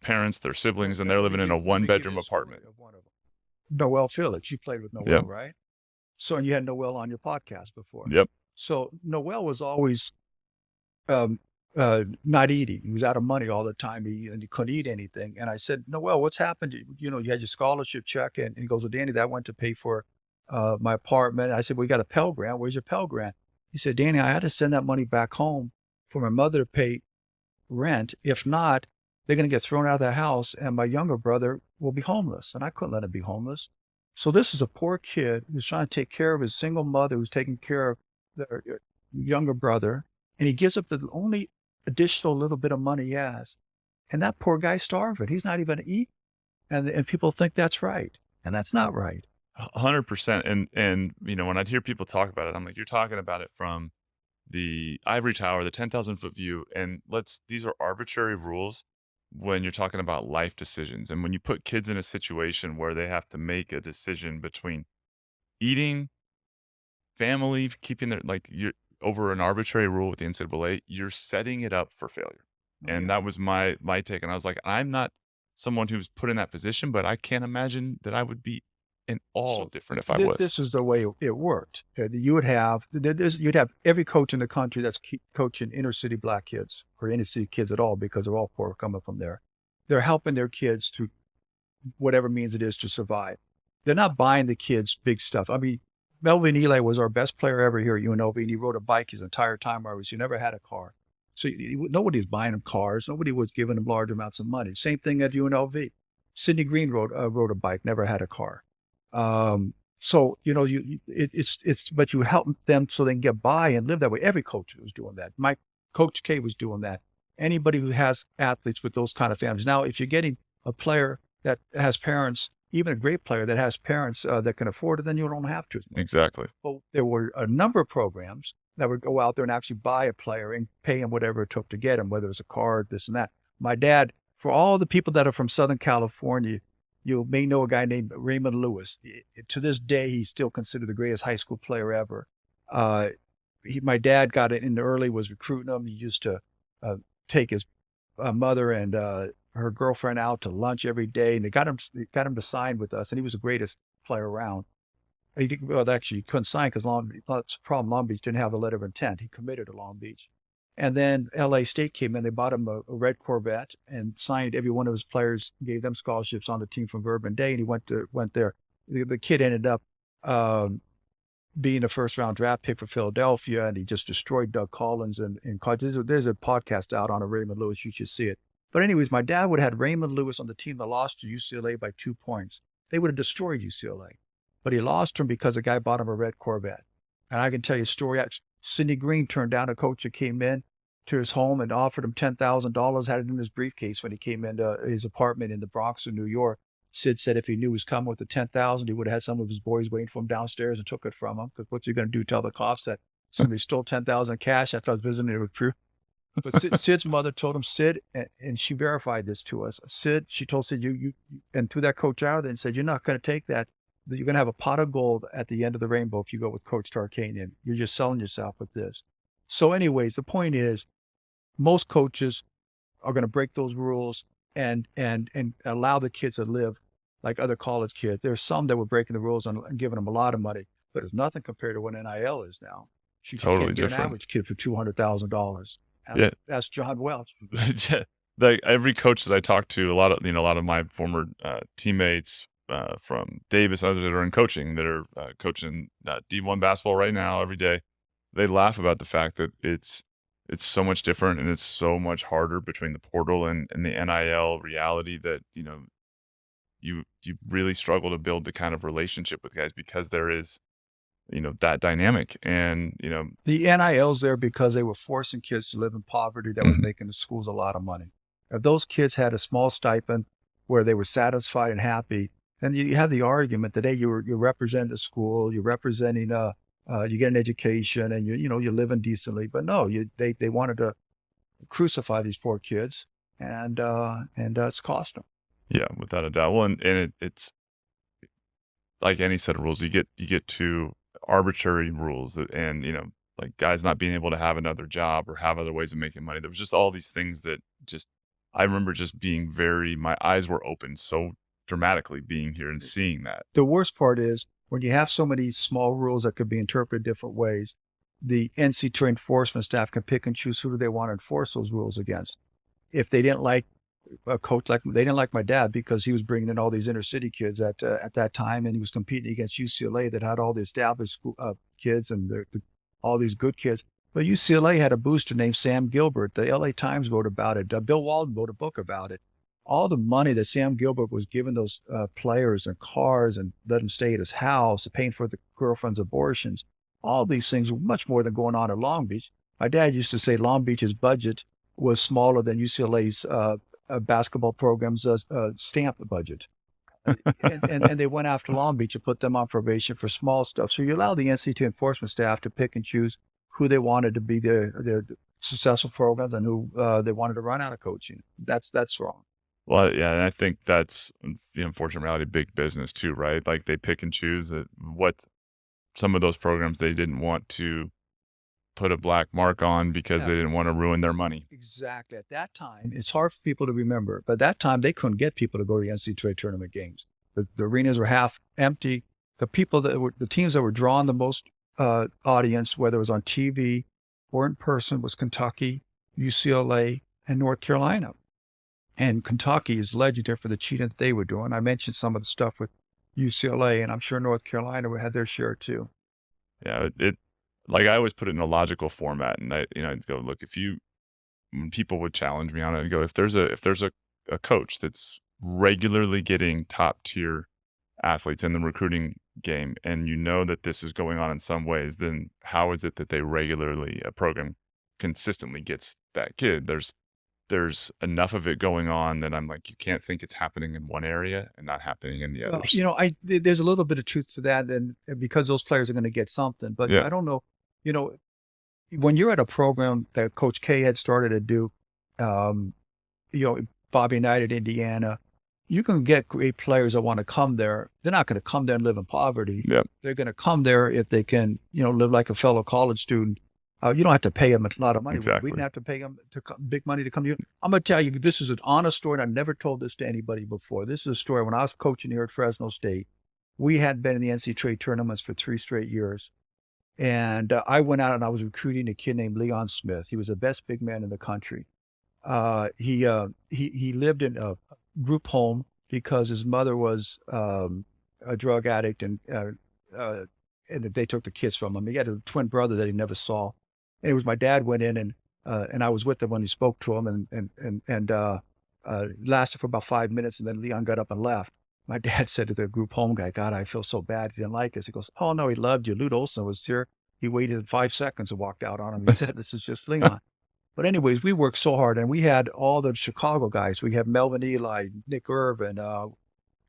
parents, their siblings, and they're living in a one-bedroom apartment. Noel Phillips, you played with Noel, Yep. right? So, and you had Noel on your podcast before. Yep. So Noel was always not eating. He was out of money all the time. And he couldn't eat anything. And I said, Noel, what's happened? You had your scholarship check. And he goes, well, Danny, that went to pay for my apartment. I said, well, you got a Pell Grant. Where's your Pell Grant? He said, Danny, I had to send that money back home for my mother to pay rent. If not, they're going to get thrown out of the house and my younger brother will be homeless. And I couldn't let him be homeless. So this is a poor kid who's trying to take care of his single mother, who's taking care of their younger brother. And he gives up the only additional little bit of money he has. And that poor guy's starving. He's not even eating. And people think that's right. And that's not right. 100%. And when I'd hear people talk about it, I'm like, you're talking about it from the ivory tower, the 10,000-foot view. And these are arbitrary rules when you're talking about life decisions. And when you put kids in a situation where they have to make a decision between eating, family, keeping you're over an arbitrary rule with the NCAA, you're setting it up for failure. And that was my take. And I was like, I'm not someone who's put in that position, but I can't imagine that I would be different if I was. This is the way it worked. You'd have every coach in the country that's coaching inner city black kids or inner city kids at all, because they're all poor coming from there. They're helping their kids to whatever means it is to survive. They're not buying the kids big stuff. I mean, Melvin Ely was our best player ever here at UNLV, and he rode a bike his entire time. He never had a car. So nobody was buying him cars. Nobody was giving him large amounts of money. Same thing at UNLV. Sidney Green rode a bike, never had a car. So, but you help them so they can get by and live that way. Every coach was doing that. My Coach K was doing that. Anybody who has athletes with those kind of families. Now, if you're getting a player that has parents, even a great player that has parents that can afford it, then you don't have to. Exactly. Well, there were a number of programs that would go out there and actually buy a player and pay him whatever it took to get him, whether it was a card, this and that. My dad, for all the people that are from Southern California, you may know a guy named Raymond Lewis. To this day, he's still considered the greatest high school player ever. My dad got it in early, was recruiting him. He used to take his mother and her girlfriend out to lunch every day, and they got him to sign with us, and he was the greatest player around. He couldn't sign because Long Beach didn't have a letter of intent. He committed to Long Beach. And then LA State came in, they bought him a red Corvette and signed every one of his players, gave them scholarships on the team from Bourbon Day, and he went there. The kid ended up being a first-round draft pick for Philadelphia, and he just destroyed Doug Collins and college. There's a podcast out on a Raymond Lewis. You should see it. But anyways, my dad would have had Raymond Lewis on the team that lost to UCLA by 2 points. They would have destroyed UCLA. But he lost him because a guy bought him a red Corvette. And I can tell you a story. Sidney Green turned down a coach that came in to his home and offered him $10,000, had it in his briefcase when he came into his apartment in the Bronx in New York. Sid said if he knew he was coming with the $10,000, he would have had some of his boys waiting for him downstairs and took it from him. Because what's he going to do? Tell the cops that somebody stole $10,000 cash after I was visiting a recruit? But Sid's mother told him, Sid, and she verified this to us. She told Sid, and threw that coach out and said, you're not going to take that. You're going to have a pot of gold at the end of the rainbow if you go with Coach Tarkanian. You're just selling yourself with this. So anyways, the point is, most coaches are going to break those rules and allow the kids to live like other college kids. There's some that were breaking the rules and giving them a lot of money, but it's nothing compared to what NIL is now. You Totally can't get different. an average kid for $200,000. Yeah. That's John Welch. Every coach that I talk to, a lot of my former teammates from Davis, others that are in coaching, that are coaching D1 basketball right now every day, they laugh about the fact that it's so much different and it's so much harder between the portal and the NIL reality that, you really struggle to build the kind of relationship with guys because there is, that dynamic. And, the NIL's there because they were forcing kids to live in poverty that was making the schools a lot of money. If those kids had a small stipend where they were satisfied and happy, then you have the argument that, hey, you're representing the school, you're representing, you get an education and you're living decently. But no, they wanted to crucify these poor kids and it's cost them. Yeah, without a doubt. Well, and it's like any set of rules, you get to arbitrary rules and, like guys not being able to have another job or have other ways of making money. There was just all these things that I remember just being my eyes were open so dramatically being here and seeing that. The worst part is when you have so many small rules that could be interpreted different ways, the NCAA enforcement staff can pick and choose who do they want to enforce those rules against. If they didn't like a coach, they didn't like my dad because he was bringing in all these inner city kids at that time, and he was competing against UCLA that had all the established school, kids and all these good kids. But UCLA had a booster named Sam Gilbert. The LA Times wrote about it. Bill Walton wrote a book about it. All the money that Sam Gilbert was giving those players and cars and let them stay at his house, paying for the girlfriend's abortions, all these things were much more than going on at Long Beach. My dad used to say Long Beach's budget was smaller than UCLA's basketball program's stamp budget. and they went after Long Beach and put them on probation for small stuff. So you allow the NCAA enforcement staff to pick and choose who they wanted to be their successful programs and who they wanted to run out of coaching. That's wrong. Well, yeah, and I think that's the unfortunate reality of big business too, right? Like they pick and choose what some of those programs they didn't want to put a black mark on because they didn't want to ruin their money. Exactly. At that time, it's hard for people to remember, but at that time they couldn't get people to go to the NCAA tournament games. The arenas were half empty. The teams that were drawing the most audience, whether it was on TV or in person, was Kentucky, UCLA, and North Carolina. And Kentucky is legendary for the cheating that they were doing. I mentioned some of the stuff with UCLA, and I'm sure North Carolina had their share too. Yeah, like I always put it in a logical format, and I'd go, look, when people would challenge me on it, I'd go, if there's a coach that's regularly getting top tier athletes in the recruiting game, and that this is going on in some ways, then how is it that a program consistently gets that kid? There's enough of it going on that I'm like, you can't think it's happening in one area and not happening in the others. There's a little bit of truth to that, and because those players are going to get something, but I don't know, when you're at a program that Coach K had started to do, Bobby Knight at Indiana, you can get great players that want to come there. They're not going to come there and live in poverty. Yep. They're going to come there if they can, live like a fellow college student. You don't have to pay them a lot of money. Exactly. We didn't have to pay them big money to come here. I'm going to tell you, this is an honest story, and I never told this to anybody before. This is a story. When I was coaching here at Fresno State, we had been in the NCAA tournaments for 3 straight years. And I went out and I was recruiting a kid named Leon Smith. He was the best big man in the country. He lived in a group home because his mother was a drug addict, and they took the kids from him. He had a twin brother that he never saw. And it was my dad went in and I was with him when he spoke to him and lasted for about 5 minutes, and then Leon got up and left. My dad said to the group home guy, God, I feel so bad. He didn't like us. He goes, oh no, he loved you. Lute Olson was here. He waited 5 seconds and walked out on him. He said, this is just Leon. But anyways, we worked so hard, and we had all the Chicago guys. We had Melvin Ely, Nick Irvin,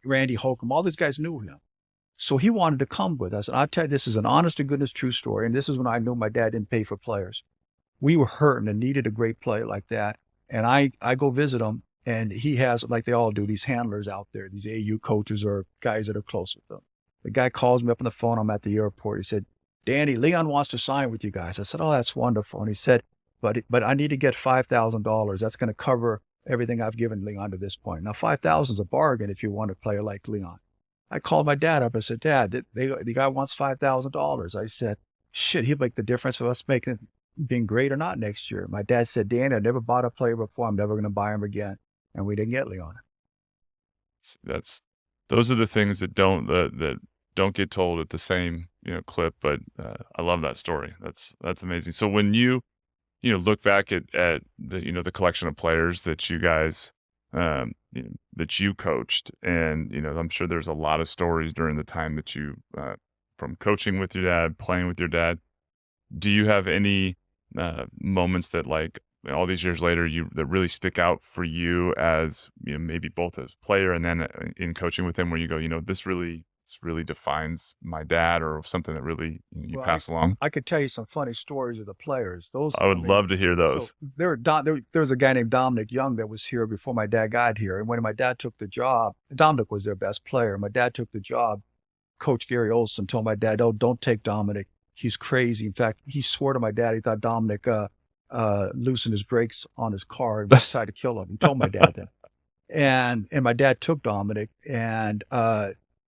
Randy Holcomb. All these guys knew him. So he wanted to come with us. And I'll tell you, this is an honest to goodness true story. And this is when I knew my dad didn't pay for players. we were hurting and needed a great player like that. And I go visit him, and he has, like they all do, these handlers out there, these AU coaches or guys that are close with them. The guy calls me up on the phone. I'm at the airport. He said, Danny, Leon wants to sign with you guys. I said, oh, that's wonderful. And he said, but I need to get $5,000. That's going to cover everything I've given Leon to this point. Now, 5,000 is a bargain if you want a player like Leon. I called my dad up. I said, Dad, the guy wants $5,000. I said, shit, he'll make the difference of us being great or not next year. My dad said, Danny, I never bought a player before. I'm never going to buy him again. And we didn't get Leon. Those are the things that don't get told at the same clip. But I love that story. That's amazing. So when you look back at the the collection of players that you guys that you coached, and I'm sure there's a lot of stories during the time that you from coaching with your dad, playing with your dad. Do you have any moments that, like, all these years later, that really stick out for you as maybe both as player and then in coaching with him, where you go, this really defines my dad, or something that really you pass along? I could tell you some funny stories of the players. I would love to hear those. So there was a guy named Dominic Young that was here before my dad got here. And when my dad took the job, Dominic was their best player. My dad took the job. Coach Gary Olson told my dad, oh, don't take Dominic. He's crazy. In fact, he swore to my dad he thought Dominic loosened his brakes on his car and tried to kill him. He told my dad that. And my dad took Dominic, and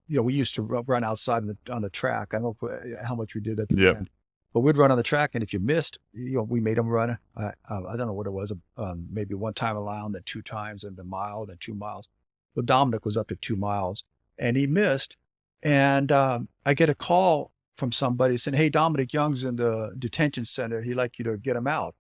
we used to run outside on the track. I don't know how much we did at the end, but we'd run on the track, and if you missed, we made him run. I don't know what it was, maybe one time a mile, then 2 times, and a mile, then 2 miles. But Dominic was up to 2 miles, and he missed. And I get a call from somebody saying, hey, Dominic Young's in the detention center. He'd like you to get him out.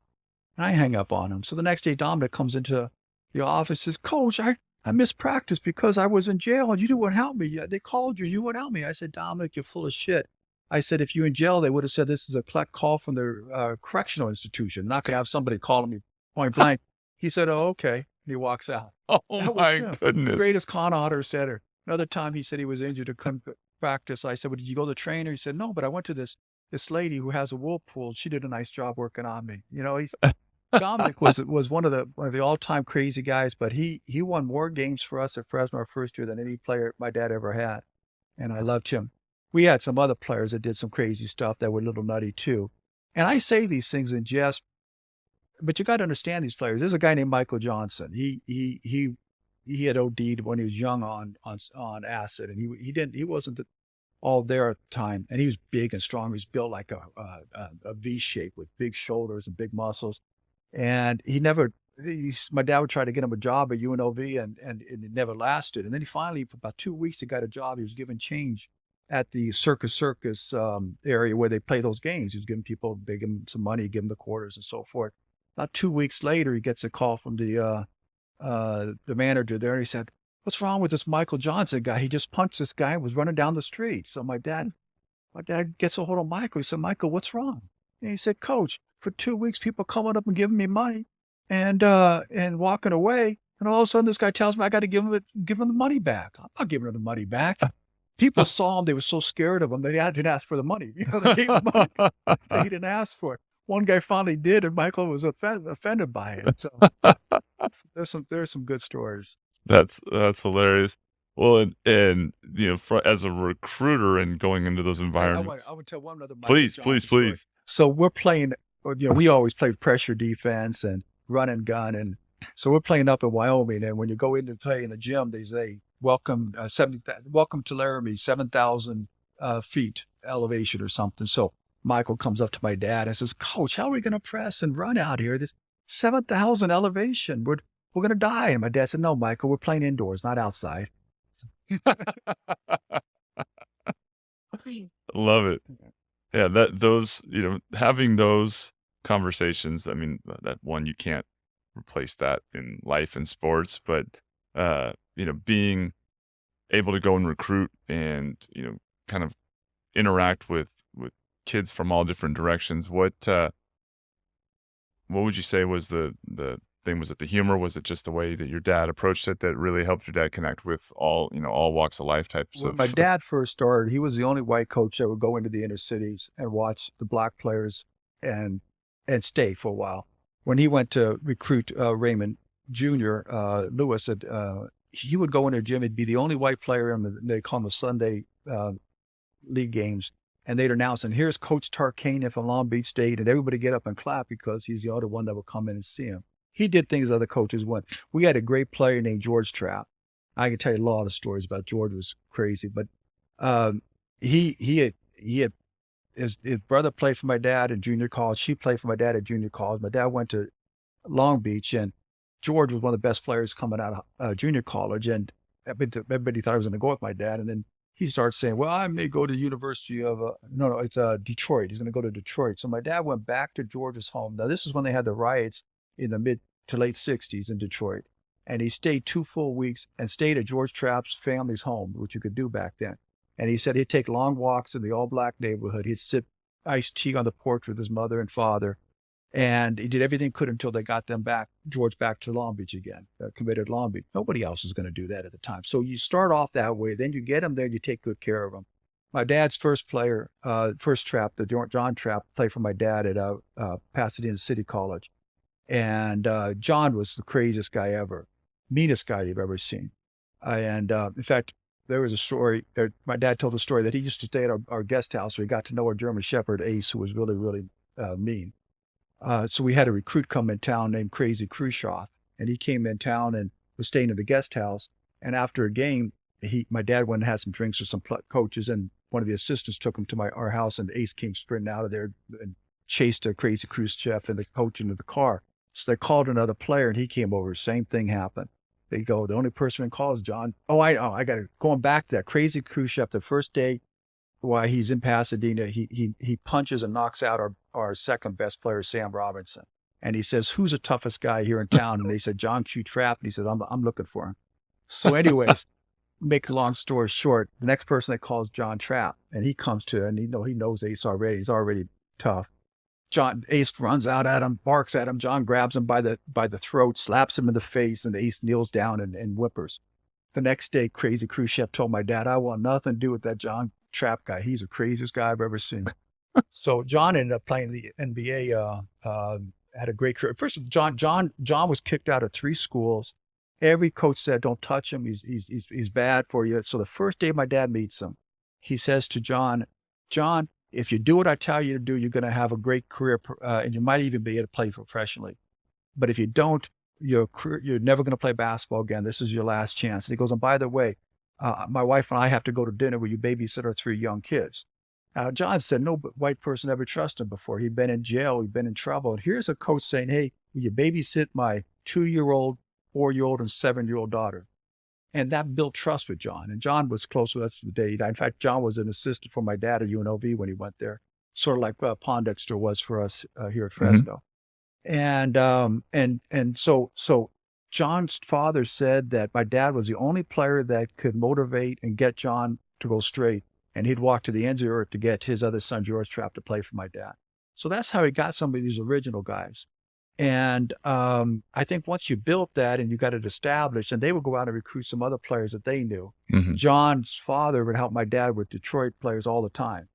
And I hang up on him. So the next day, Dominic comes into the office and says, Coach, I missed practice because I was in jail and you didn't help me. They called you. You wouldn't help me. I said, Dominic, you're full of shit. I said, if you're in jail, they would have said this is a collect call from the correctional institution. Not going to have somebody calling me point blank. He said, oh, okay. And he walks out. Oh, my goodness. Greatest con artist ever. Another time he said he was injured to come practice. I said, well, did you go to the trainer? He said, no, but I went to this lady who has a whirlpool. She did a nice job working on me. Dominic was one of the all-time crazy guys, but he won more games for us at Fresno our first year than any player my dad ever had. And I loved him. We had some other players that did some crazy stuff that were a little nutty too. And I say these things in jest, but you got to understand these players. There's a guy named Michael Johnson. He had OD'd when he was young on acid, and he wasn't all there at the time. And he was big and strong. He was built like a V shape with big shoulders and big muscles. And my dad would try to get him a job at UNLV, and it never lasted. And then he finally, for about 2 weeks, he got a job. He was given change at the Circus area where they play those games. He was giving people, they give him some money, give him the quarters and so forth. About 2 weeks later, he gets a call from the manager there. And he said, what's wrong with this Michael Johnson guy? He just punched this guy and was running down the street. So my dad gets a hold of Michael. He said, Michael, what's wrong? And he said, Coach, for 2 weeks, people coming up and giving me money and walking away. And all of a sudden, this guy tells me I got to give him the money back. I'm not giving him the money back. People saw him. They were so scared of him. They didn't ask for the money. They gave him money. He didn't ask for it. One guy finally did, and Michael was offended by it. So there's some good stories. That's hilarious. Well, and as a recruiter and going into those environments, I would tell one other. Please. So we're playing. We always played pressure defense and run and gun, and so we're playing up in Wyoming. And when you go in to play in the gym, they say, "Welcome to Laramie, 7,000 feet elevation or something." So Michael comes up to my dad and says, "Coach, how are we going to press and run out here? This 7,000 elevation. We're going to die." And my dad said, "No, Michael, we're playing indoors, not outside." Love it. Yeah, having those conversations, I mean, that one, you can't replace that in life and sports, but being able to go and recruit and kind of interact with kids from all different directions. What would you say was the thing? Was it the humor? Was it just the way that your dad approached it that really helped your dad connect with all walks of life types When my dad first started, he was the only white coach that would go into the inner cities and watch the black players and and stay for a while. When he went to recruit Raymond Jr., Lewis, he would go in their gym. He'd be the only white player in they call them the Sunday league games. And they'd announce, and here's Coach Tarkanian from Long Beach State, and everybody get up and clap because he's the other one that would come in and see him. He did things other coaches wouldn't. We had a great player named George Trapp. I can tell you a lot of stories about George. It was crazy, but he had his brother played for my dad in junior college. She played for my dad at junior college. My dad went to Long Beach, and George was one of the best players coming out of junior college. And everybody thought I was going to go with my dad, and then he starts saying, well, I may go to the University of, no, it's Detroit. He's going to go to Detroit. So my dad went back to George's home. Now, this is when they had the riots in the mid to late 60s in Detroit. And he stayed 2 full weeks and stayed at George Trapp's family's home, which you could do back then. And he said he'd take long walks in the all-black neighborhood. He'd sip iced tea on the porch with his mother and father. And he did everything he could until they got them back, George back to Long Beach again, committed Long Beach. Nobody else was going to do that at the time. So you start off that way, then you get them there, you take good care of them. My dad's first player, first Trapp, the John Trapp, played for my dad at Pasadena City College. And John was the craziest guy ever, meanest guy you've ever seen. In fact, there was a story, my dad told a story that he used to stay at our guest house where he got to know our German Shepherd, Ace, who was really, really mean. So we had a recruit come in town named Crazy Khrushchev, and he came in town and was staying in the guest house. And after a game, my dad went and had some drinks with some coaches, and one of the assistants took him to our house, and Ace came sprinting out of there and chased a Crazy Khrushchev and the coach into the car. So they called another player, and he came over. Same thing happened. They go, the only person in call is John. I got to, going back to that Crazy Khrushchev, the first day while he's in Pasadena, he punches and knocks out our second best player, Sam Robinson. And he says, who's the toughest guy here in town? And they said, John Q. Trapp. And he said, I'm looking for him. So anyways, make a long story short, the next person that calls John Trapp, and he comes to, and he knows Ace already. He's already tough. Ace runs out at him, barks at him. John grabs him by the throat, slaps him in the face, and Ace kneels down and whimpers. The next day, Crazy Khrushchev told my dad, I want nothing to do with that John Trapp guy. He's the craziest guy I've ever seen. So John ended up playing the NBA, had a great career. First, John was kicked out of 3 schools. Every coach said, don't touch him. He's bad for you. So the first day my dad meets him, he says to John, if you do what I tell you to do, you're going to have a great career, and you might even be able to play professionally. But if you don't, you're never going to play basketball again. This is your last chance. And he goes, and by the way, my wife and I have to go to dinner where you babysit our 3 young kids. John said no white person ever trusted him before. He'd been in jail. He'd been in trouble. And here's a coach saying, hey, will you babysit my 2-year-old, 4-year-old, and 7-year-old daughter? And that built trust with John. And John was close with us to the day he died. In fact, John was an assistant for my dad at UNLV when he went there, sort of like Pondexter was for us here at Fresno. Mm-hmm. And so John's father said that my dad was the only player that could motivate and get John to go straight. And he'd walk to the ends of the earth to get his other son, George Trapp, to play for my dad. So that's how he got some of these original guys. And I think once you built that and you got it established, and they would go out and recruit some other players that they knew. Mm-hmm. John's father would help my dad with Detroit players all the time.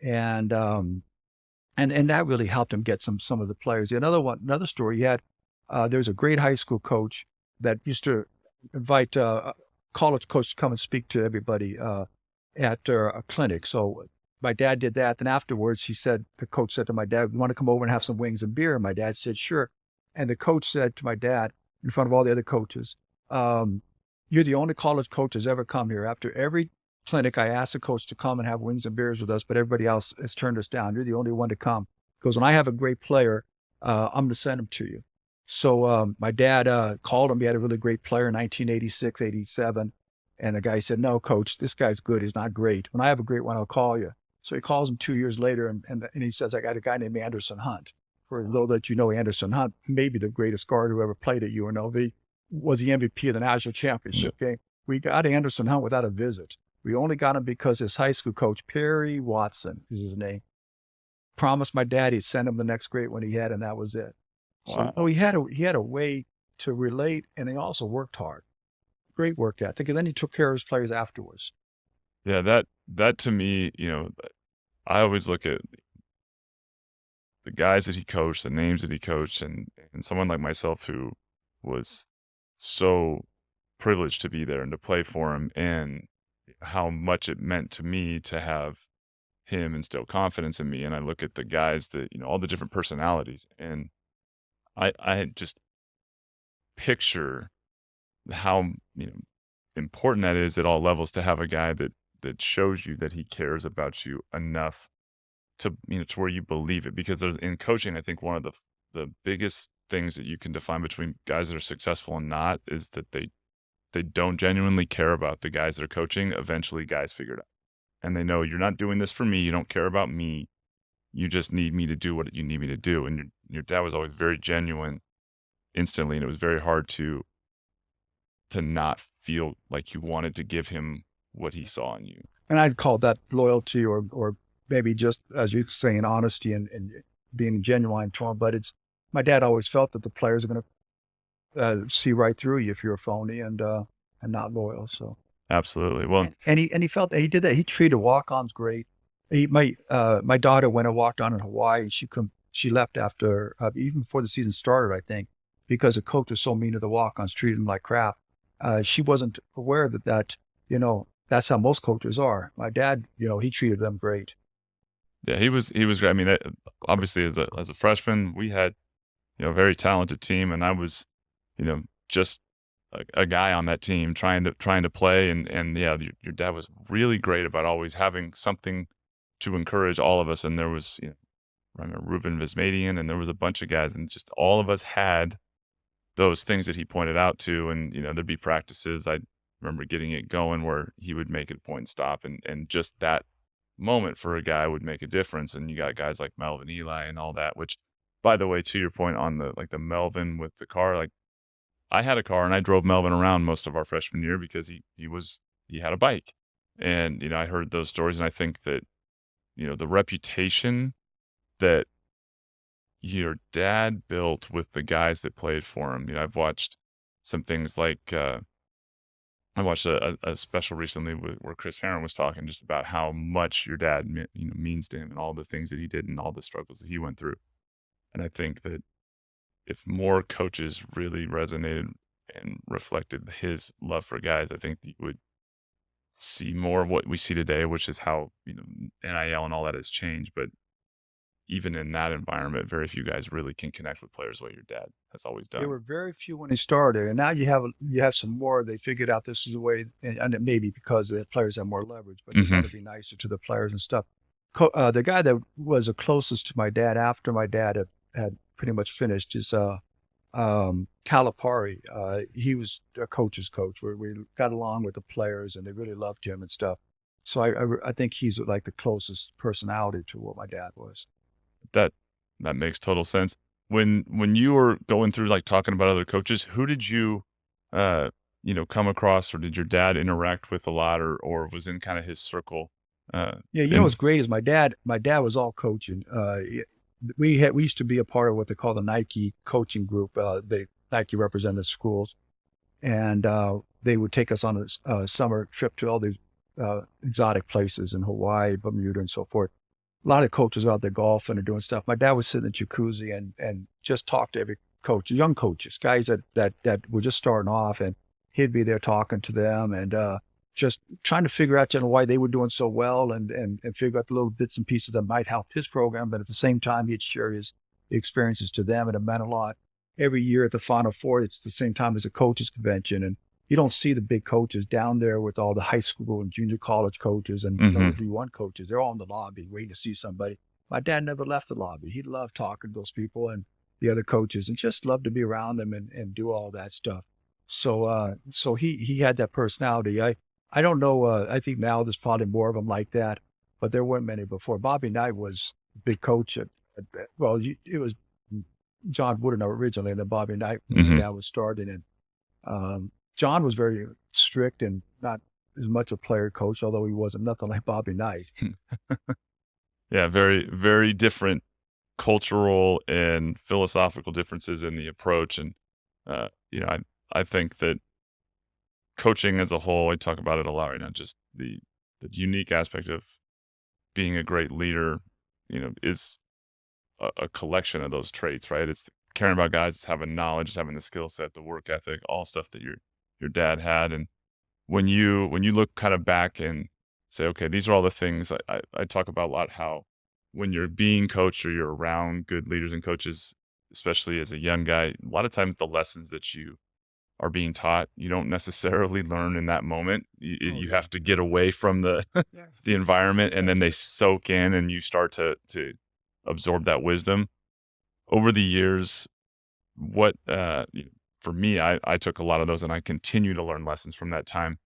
And that really helped him get some of the players. Another story he had, there's a great high school coach that used to invite a college coach to come and speak to everybody at a clinic. So my dad did that. Then afterwards, the coach said to my dad, "You want to come over and have some wings and beer?" And my dad said, "Sure." And the coach said to my dad, in front of all the other coaches, "You're the only college coach that's ever come here. After every clinic, I asked the coach to come and have wings and beers with us, but everybody else has turned us down. You're the only one to come." Because when I have a great player, I'm going to send him to you. So my dad called him. He had a really great player in 1986, 87. And the guy said, "No, coach, this guy's good. He's not great. When I have a great one, I'll call you." So he calls him 2 years later, and he says, "I got a guy named Anderson Hunt." For those that you know, Anderson Hunt, maybe the greatest guard who ever played at UNLV, was the MVP of the national championship game. We got Anderson Hunt without a visit. We only got him because his high school coach, Perry Watson is his name, promised my dad he'd send him the next great one he had, and that was it. Wow. So he had a way to relate, and he also worked hard. Great work ethic, and then he took care of his players afterwards. Yeah, that to me, I always look at the guys that he coached, the names that he coached, and someone like myself who was so privileged to be there and to play for him, and how much it meant to me to have him instill confidence in me. And I look at the guys that, all the different personalities, and I just picture how, important that is at all levels to have a guy that shows you that he cares about you enough to, to where you believe it. Because in coaching, I think one of the biggest things that you can define between guys that are successful and not is that they don't genuinely care about the guys that are coaching. Eventually guys figure it out, and they know, you're not doing this for me. You don't care about me. You just need me to do what you need me to do. And your dad was always very genuine instantly. And it was very hard to not feel like you wanted to give him what he saw in you. And I'd call that loyalty, or maybe just, as you're saying, honesty and being genuine to him. But my dad always felt that the players are going to see right through you if you're a phony and not loyal. So absolutely. Well, and he felt that he did that. He treated walk-ons great. My daughter went and walked on in Hawaii. She left after even before the season started, I think, because the coach was so mean to the walk-ons, treated them like crap. She wasn't aware that that's how most coaches are. My dad, he treated them great. Yeah, he was great. I mean, obviously as a freshman, we had, a very talented team, and I was, just a guy on that team trying to play. And yeah, your dad was really great about always having something to encourage all of us. And there was, I remember Ruben Vismadian, and there was a bunch of guys, and just all of us had those things that he pointed out to. And, there'd be practices. I remember getting it going where he would make it a point and stop. And just that moment for a guy would make a difference. And you got guys like Melvin Eli and all that, which, by the way, to your point on the Melvin with the car, like, I had a car and I drove Melvin around most of our freshman year because he had a bike. And, I heard those stories, and I think that, the reputation that your dad built with the guys that played for him. I've watched some things like, I watched a special recently where Chris Herron was talking just about how much your dad, means to him, and all the things that he did and all the struggles that he went through. And I think that if more coaches really resonated and reflected his love for guys, I think you would see more of what we see today, which is how, NIL and all that has changed. But even in that environment, very few guys really can connect with players the way your dad has always done. There were very few when he started, and now you have some more. They figured out this is the way, and it may be because the players have more leverage, but they try to be nicer to the players and stuff. The guy that was the closest to my dad after my dad had pretty much finished is Calipari. He was a coach's coach, where we got along with the players and they really loved him and stuff. So I think he's like the closest personality to what my dad was. That makes total sense. When you were going through, like, talking about other coaches, who did you come across, or did your dad interact with a lot, or was in kind of his circle? Yeah, what's great is my dad was all coaching. We used to be a part of what they call the Nike coaching group. Nike represented schools, and they would take us on a summer trip to all these exotic places in Hawaii, Bermuda, and so forth. A lot of coaches are out there golfing and doing stuff. My dad would sit in the jacuzzi and just talk to every coach, young coaches, guys that were just starting off, and he'd be there talking to them and just trying to figure out, why they were doing so well and figure out the little bits and pieces that might help his program. But at the same time, he'd share his experiences to them, and it meant a lot. Every year at the Final Four, it's the same time as a coaches convention, and you don't see the big coaches down there with all the high school and junior college coaches and D1 coaches. They're all in the lobby waiting to see somebody. My dad never left the lobby. He loved talking to those people and the other coaches, and just loved to be around them and do all that stuff. So he had that personality. I don't know. I think now there's probably more of them like that, but there weren't many before. Bobby Knight was a big coach it was John Wooden originally, and then Bobby Knight when that was started. And John was very strict and not as much a player coach, although he wasn't nothing like Bobby Knight. Yeah, very, very different cultural and philosophical differences in the approach. And, I think that coaching as a whole, I talk about it a lot right now, just the unique aspect of being a great leader, is a collection of those traits, right? It's caring about guys, it's having knowledge, it's having the skill set, the work ethic, all stuff that your dad had. And when you look kind of back and say, okay, these are all the things I talk about a lot, how when you're being coached or you're around good leaders and coaches, especially as a young guy, a lot of times the lessons that you are being taught, you don't necessarily learn in that moment. You have to get away from the the environment, and then they soak in and you start to absorb that wisdom. Over the years, what for me, I took a lot of those and I continue to learn lessons from that time.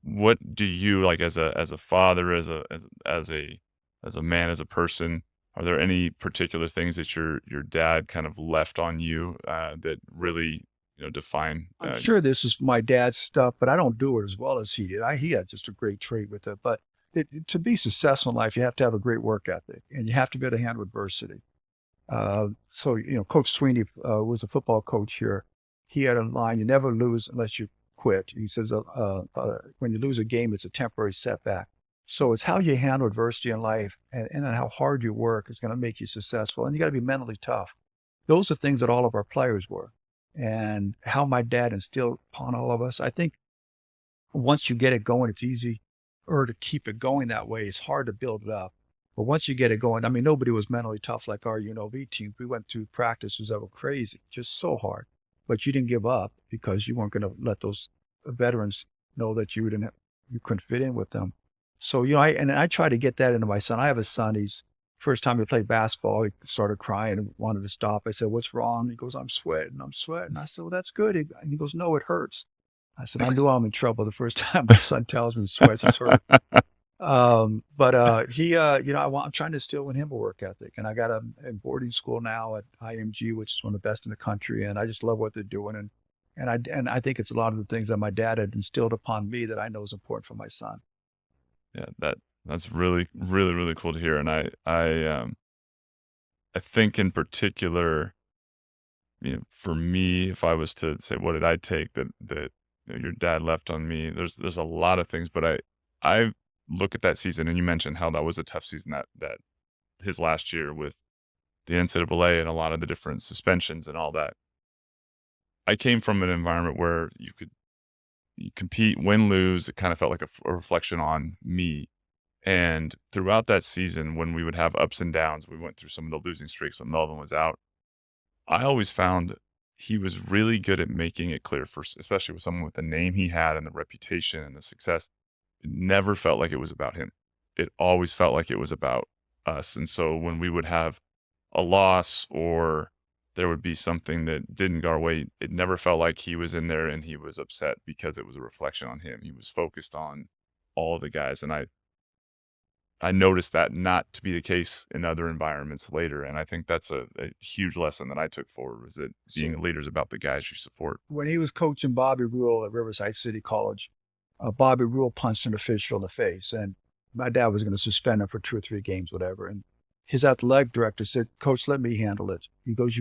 What do you, like, as a father, as a man, as a person, are there any particular things that your dad kind of left on you that really define? I'm sure this is my dad's stuff, but I don't do it as well as he did. He had just a great trait with it. But to be successful in life, you have to have a great work ethic, and you have to be able to handle adversity. So, Coach Sweeney was a football coach here. He had a line: "You never lose unless you quit." He says, "When you lose a game, it's a temporary setback." So it's how you handle adversity in life and how hard you work is going to make you successful. And you got to be mentally tough. Those are things that all of our players were, and how my dad instilled upon all of us. I think once you get it going, it's easy, or to keep it going that way. It's hard to build it up. But once you get it going, I mean, nobody was mentally tough like our UNLV team. We went through practices that were crazy, just so hard. But you didn't give up because you weren't going to let those veterans know that you couldn't fit in with them. So, I try to get that into my son. I have a son. He's first time he played basketball, he started crying and wanted to stop. I said, "What's wrong?" He goes, I'm sweating. I said, "Well, that's good." And he goes, "No, it hurts." I said, "I knew I'm in trouble the first time my son tells me he sweats, it's hurt." But he, I'm trying to instill in him a work ethic, and I got him in boarding school now at IMG, which is one of the best in the country, and I just love what they're doing, and I think it's a lot of the things that my dad had instilled upon me that I know is important for my son. Yeah, that's really, really, really cool to hear, and I think in particular, for me, if I was to say what did I take that your dad left on me, there's a lot of things, but I look at that season, and you mentioned how that was a tough season, that his last year with the NCAA and a lot of the different suspensions and all that. I came from an environment where you compete, win, lose. It kind of felt like a reflection on me. And throughout that season, when we would have ups and downs, we went through some of the losing streaks when Melvin was out. I always found he was really good at making it clear, especially with someone with the name he had and the reputation and the success. It never felt like it was about him. It always felt like it was about us. And so when we would have a loss or there would be something that didn't go our way, it never felt like he was in there and he was upset because it was a reflection on him. He was focused on all the guys. And I noticed that not to be the case in other environments later. And I think that's a huge lesson that I took forward, was that being a leader is about the guys you support. When he was coaching Bobby Rule at Riverside City College, Bobby Rule punched an official in the face, and my dad was going to suspend him for 2 or 3 games, whatever. And his athletic director said, "Coach, let me handle it." He goes,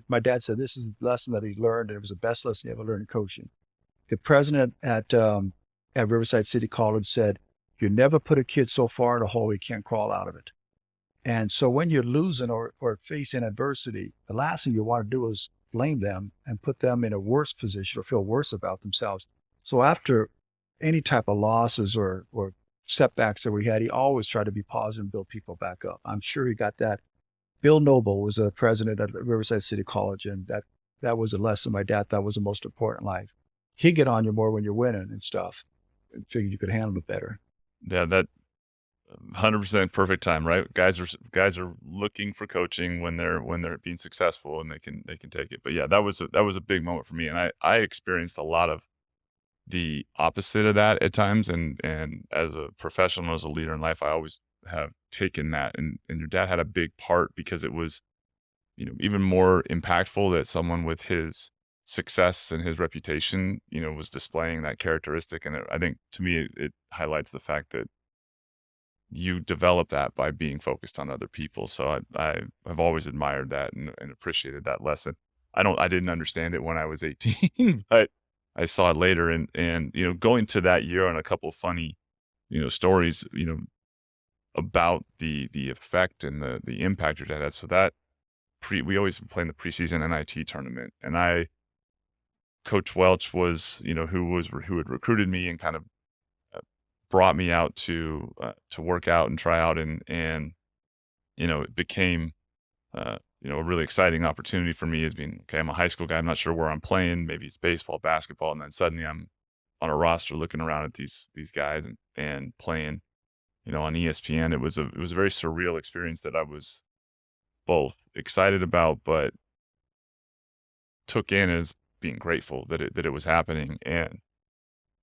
my dad said, this is a lesson that he learned, and it was the best lesson he ever learned in coaching. The president at Riverside City College said, "You never put a kid so far in a hole he can't crawl out of it." And so when you're losing or facing adversity, the last thing you want to do is blame them and put them in a worse position or feel worse about themselves. So after any type of losses or setbacks that we had, he always tried to be positive and build people back up. I'm sure he got that. Bill Noble was a president at Riverside City College, and that was a lesson my dad thought was the most important in life. He'd get on you more when you're winning and stuff, and figured you could handle it better. Yeah, that 100% perfect time, right? Guys are looking for coaching when they're being successful, and they can take it. But yeah, that was a big moment for me, and I experienced a lot of the opposite of that at times. And as a professional, as a leader in life, I always have taken that. And your dad had a big part, because it was, even more impactful that someone with his success and his reputation, was displaying that characteristic. And I think, to me, it highlights the fact that you develop that by being focused on other people. So I've always admired that and appreciated that lesson. I didn't understand it when I was 18, but I saw it later, and going to that year on a couple of funny, stories, about the effect and the impact your dad had. So that we always play in the preseason NIT tournament, and Coach Welch was, who had recruited me and kind of brought me out to work out and try out, and it became a really exciting opportunity for me as being, okay, I'm a high school guy, I'm not sure where I'm playing, maybe it's baseball, basketball, and then suddenly I'm on a roster looking around at these guys and playing, on ESPN. It was a very surreal experience that I was both excited about, but took in as being grateful that it was happening. And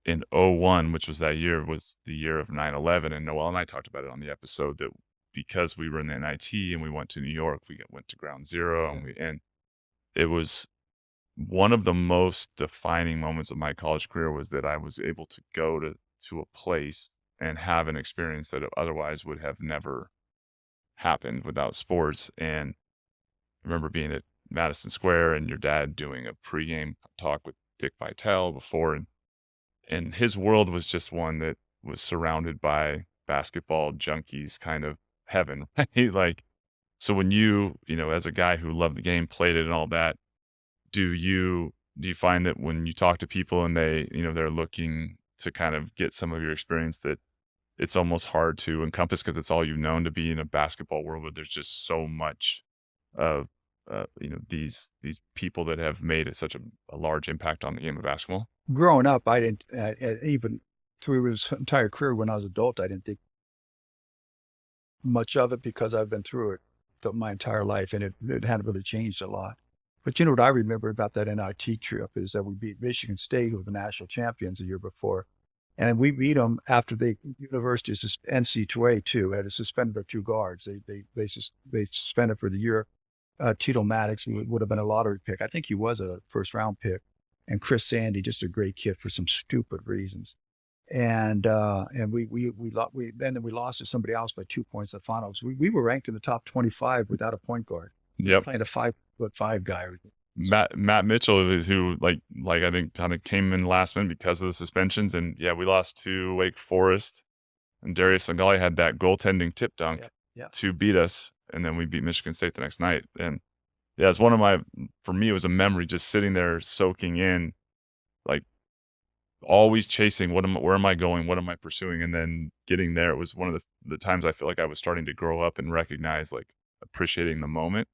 in '01, which was that year, was the year of 9/11. And Noel and I talked about it on the episode that because we were in the NIT and we went to New York, we went to Ground Zero, and it was one of the most defining moments of my college career was that I was able to go to a place and have an experience that otherwise would have never happened without sports. And I remember being at Madison Square and your dad doing a pregame talk with Dick Vitale before, and his world was just one that was surrounded by basketball junkies, kind of heaven, right? Like, so when as a guy who loved the game, played it and all that, do you find that when you talk to people and they're looking to kind of get some of your experience, that it's almost hard to encompass because it's all you've known, to be in a basketball world where there's just so much of these people that have made such a large impact on the game of basketball? Growing up, I didn't, even through his entire career when I was an adult, I didn't think much of it because I've been through it my entire life, and it hadn't really changed a lot. But what I remember about that NIT trip is that we beat Michigan State, who were the national champions the year before. And we beat them after the university's NC2A too had suspended their two guards. They suspended for the year. Tito Maddox would have been a lottery pick. I think he was a first round pick. And Chris Sandy, just a great kid for some stupid reasons. And we lost to somebody else by 2 points in the finals. We were ranked in the top 25 without a point guard. Yep. Playing a 5'5" guy. Matt Mitchell is who like I think kind of came in last minute because of the suspensions, and we lost to Wake Forest, and Darius Sangali had that goaltending tip dunk to beat us, and then we beat Michigan State the next night. And it's one of for me, it was a memory just sitting there soaking in, like always chasing where am I going, what am I pursuing, and then getting there. It was one of the times I feel like I was starting to grow up and recognize, like, appreciating the moment.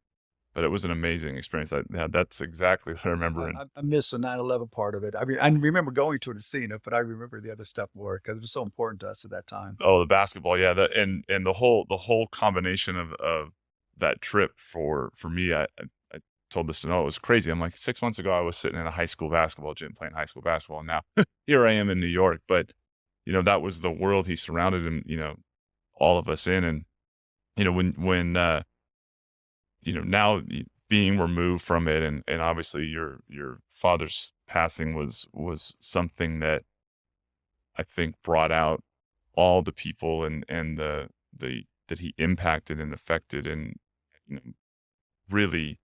But it was an amazing experience. That's exactly what I remember. I miss the 9/11 part of it. I mean, I remember going to it and seeing it, but I remember the other stuff more because it was so important to us at that time. Oh, the basketball, and the whole combination of that trip for me. I told this to Noah, it was crazy. I'm like, 6 months ago, I was sitting in a high school basketball gym playing high school basketball, and now here I am in New York. But that was the world he surrounded him, all of us in, and when now being removed from it, and obviously your father's passing was something that I think brought out all the people and the that he impacted and affected, and really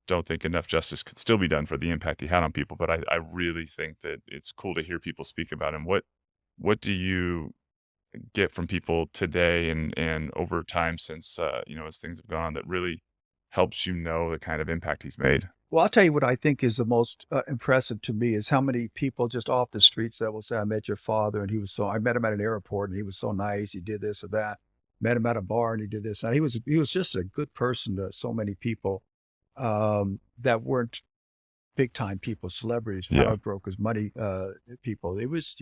don't think enough justice could still be done for the impact he had on people. But I really think that it's cool to hear people speak about him. What do you get from people today and over time since as things have gone that really helps the kind of impact he's made? Well, I'll tell you what I think is the most impressive to me is how many people just off the streets that will say, I met your father and I met him at an airport and he was so nice, he did this or that. Met him at a bar and he did this. And he was just a good person to so many people that weren't big time people, celebrities, power brokers, money people. He was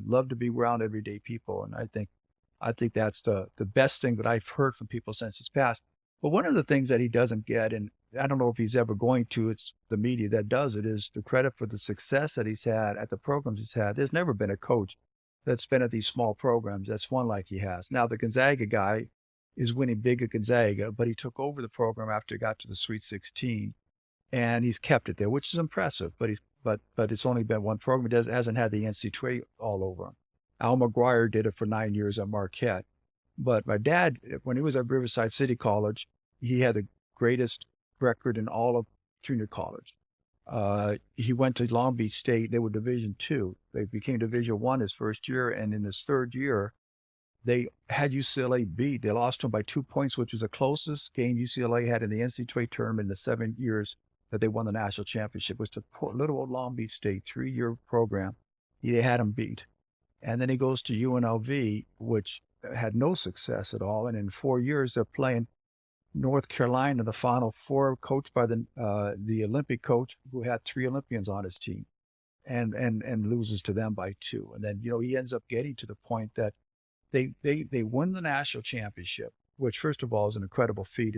loved to be around everyday people. And I think that's the best thing that I've heard from people since his passed. But one of the things that he doesn't get, and I don't know if he's ever going to, it's the media that does it, is the credit for the success that he's had at the programs he's had. There's never been a coach that's been at these small programs that's won like he has. Now, the Gonzaga guy is winning big at Gonzaga, but he took over the program after he got to the Sweet 16, and he's kept it there, which is impressive. But it's only been one program. He hasn't had the NC2A all over him. Al McGuire did it for 9 years at Marquette. But my dad, when he was at Riverside City College, he had the greatest record in all of junior college. He went to Long Beach State. They were Division II. They became Division I his first year, and in his third year, they had UCLA beat. They lost to them by 2 points, which was the closest game UCLA had in the NCAA tournament in the 7 years that they won the national championship. It was to little old Long Beach State, 3-year program. They had them beat. And then he goes to UNLV, which had no success at all. And in 4 years, they're playing North Carolina in the Final Four, coached by the Olympic coach who had 3 Olympians on his team, and loses to them by 2. And then he ends up getting to the point that they win the national championship, which first of all is an incredible feat.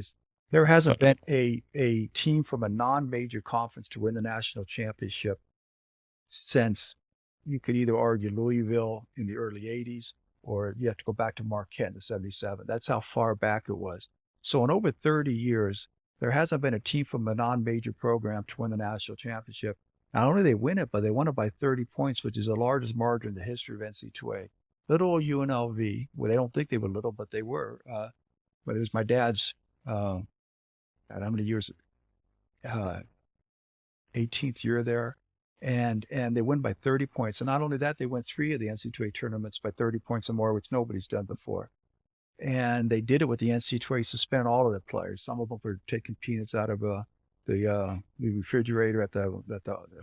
There hasn't been a team from a non-major conference to win the national championship since, you could either argue, Louisville in the early 80s, or you have to go back to Marquette in the 77. That's how far back it was. So in over 30 years, there hasn't been a team from a non-major program to win the national championship. Not only they win it, but they won it by 30 points, which is the largest margin in the history of NCAA. Little old UNLV, well, they don't think they were little, but they were. But it was my dad's, how many years? 18th year there. And they win by 30 points. And not only that, they won 3 of the NCAA tournaments by 30 points or more, which nobody's done before. And they did it with the NCAA suspend all of their players. Some of them were taking peanuts out of the refrigerator at the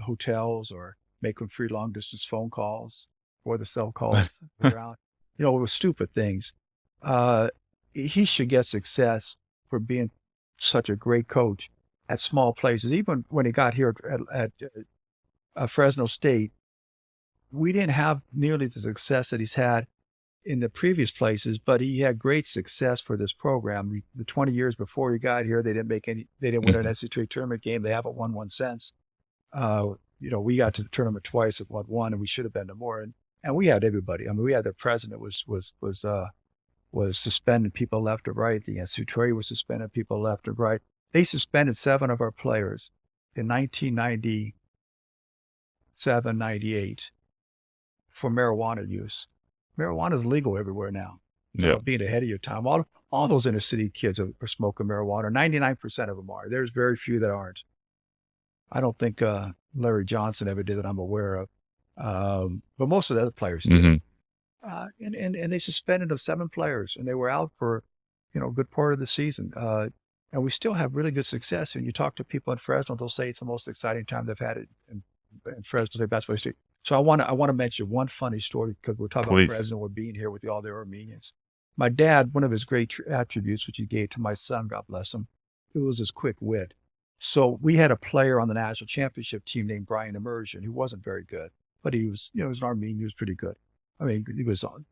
hotels, or making free long distance phone calls or the cell calls around. It was stupid things. He should get success for being such a great coach at small places. Even when he got here at Fresno State, we didn't have nearly the success that he's had in the previous places, but he had great success for this program. The 20 years before he got here, they didn't win an NCAA tournament game. They haven't won one since. We got to the tournament twice and won one, and we should have been to more. And we had everybody. I mean, we had their president was suspending people left or right. The NCAA was suspending people left or right. They suspended 7 of our players in 1997, 98 for marijuana use. Marijuana is legal everywhere now. Yeah. Being ahead of your time. All those inner city kids are smoking marijuana. 99% of them are. There's very few that aren't. I don't think Larry Johnson ever did that I'm aware of. But most of the other players did. Mm-hmm. And they suspended 7 players, and they were out for a good part of the season. And we still have really good success. When you talk to people in Fresno, they'll say it's the most exciting time they've had it in Fresno State basketball history. So I want to mention one funny story, because we're talking about Fresno, we're being here with all the Armenians. My dad, one of his great attributes, which he gave to my son, God bless him, it was his quick wit. So we had a player on the national championship team named Brian Immersion, who wasn't very good, but he was, he was an Armenian, he was pretty good. I mean, he was on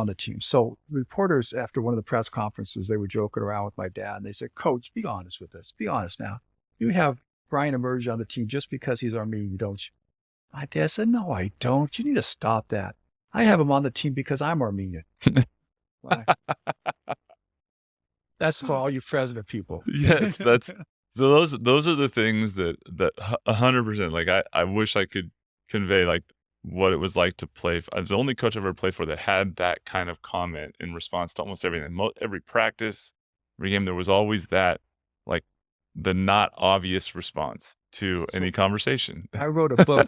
the team. So reporters, after one of the press conferences, they were joking around with my dad, and they said, "Coach, be honest with us. Be honest now. You have Brian Immersion on the team just because he's Armenian, don't you?" My dad said, "No, I don't. You need to stop that. I have him on the team because I'm Armenian." That's for all you Fresno people. Yes, those are the things that 100%. Like I wish I could convey like what it was like to play. I was the only coach I've ever played for that had that kind of comment in response to almost everything. Every practice, every game, there was always that, like, the not obvious response to any conversation. I wrote a book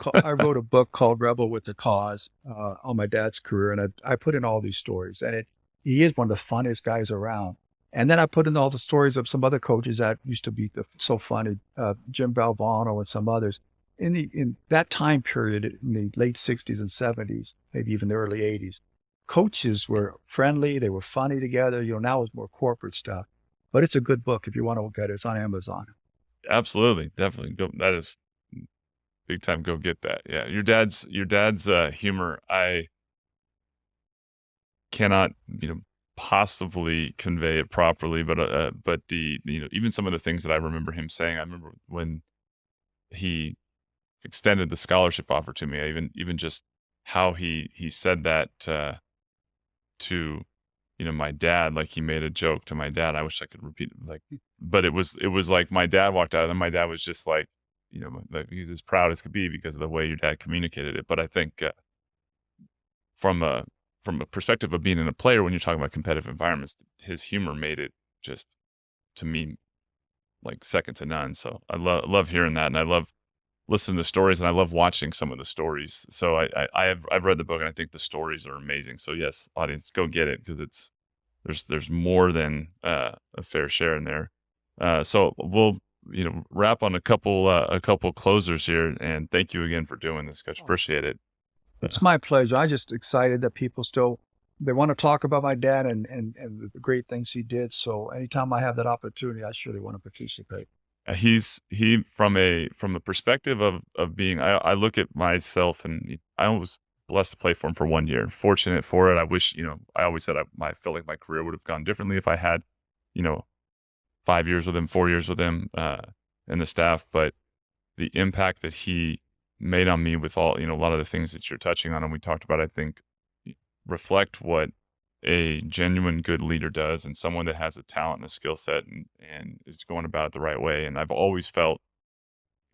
called Rebel with the Cause on my dad's career, and I put in all these stories. And he is one of the funniest guys around. And then I put in all the stories of some other coaches that used to be so funny, Jim Valvano and some others. In that time period, in the late 60s and 70s, maybe even the early 80s, coaches were friendly. They were funny together. Now it's more corporate stuff. But it's a good book if you want to look at it. It's on Amazon. Absolutely. Definitely. That is big time. Go get that. Yeah. Your dad's humor, I cannot, possibly convey it properly, but the, even some of the things that I remember him saying, I remember when he extended the scholarship offer to me, even just how he said that to my dad, like he made a joke to my dad. I wish I could repeat it, like, but it was like my dad walked out and my dad was just like, like he was as proud as could be because of the way your dad communicated it. But I think from a perspective of being in a player, when you're talking about competitive environments, his humor made it just, to me, like second to none. So I love hearing that, and I love listen to the stories, and I love watching some of the stories. So I've read the book, and I think the stories are amazing. So yes, audience, go get it, because there's more than a fair share in there. So we'll wrap on a couple closers here, and thank you again for doing this, Coach. Appreciate it. It's my pleasure. I'm just excited that people still they want to talk about my dad and the great things he did. So anytime I have that opportunity, I surely want to participate. He from a perspective of being, I look at myself, and I was blessed to play for him for 1 year. Fortunate for it. I wish, I always said I felt like my career would have gone differently if I had, 5 years with him, 4 years with him, and the staff. But the impact that he made on me with all, a lot of the things that you're touching on and we talked about, I think reflect what a genuine good leader does, and someone that has a talent and a skill set and is going about it the right way. And I've always felt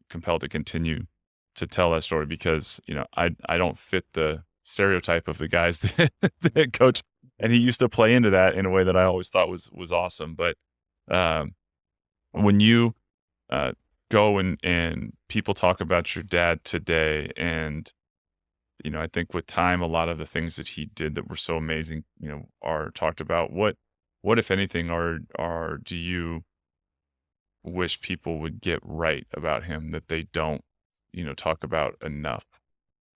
compelled to continue to tell that story, because, I don't fit the stereotype of the guys that coach, and he used to play into that in a way that I always thought was awesome. But when you go and people talk about your dad today, and I think with time, a lot of the things that he did that were so amazing, are talked about. What if anything, do you wish people would get right about him that they don't, talk about enough?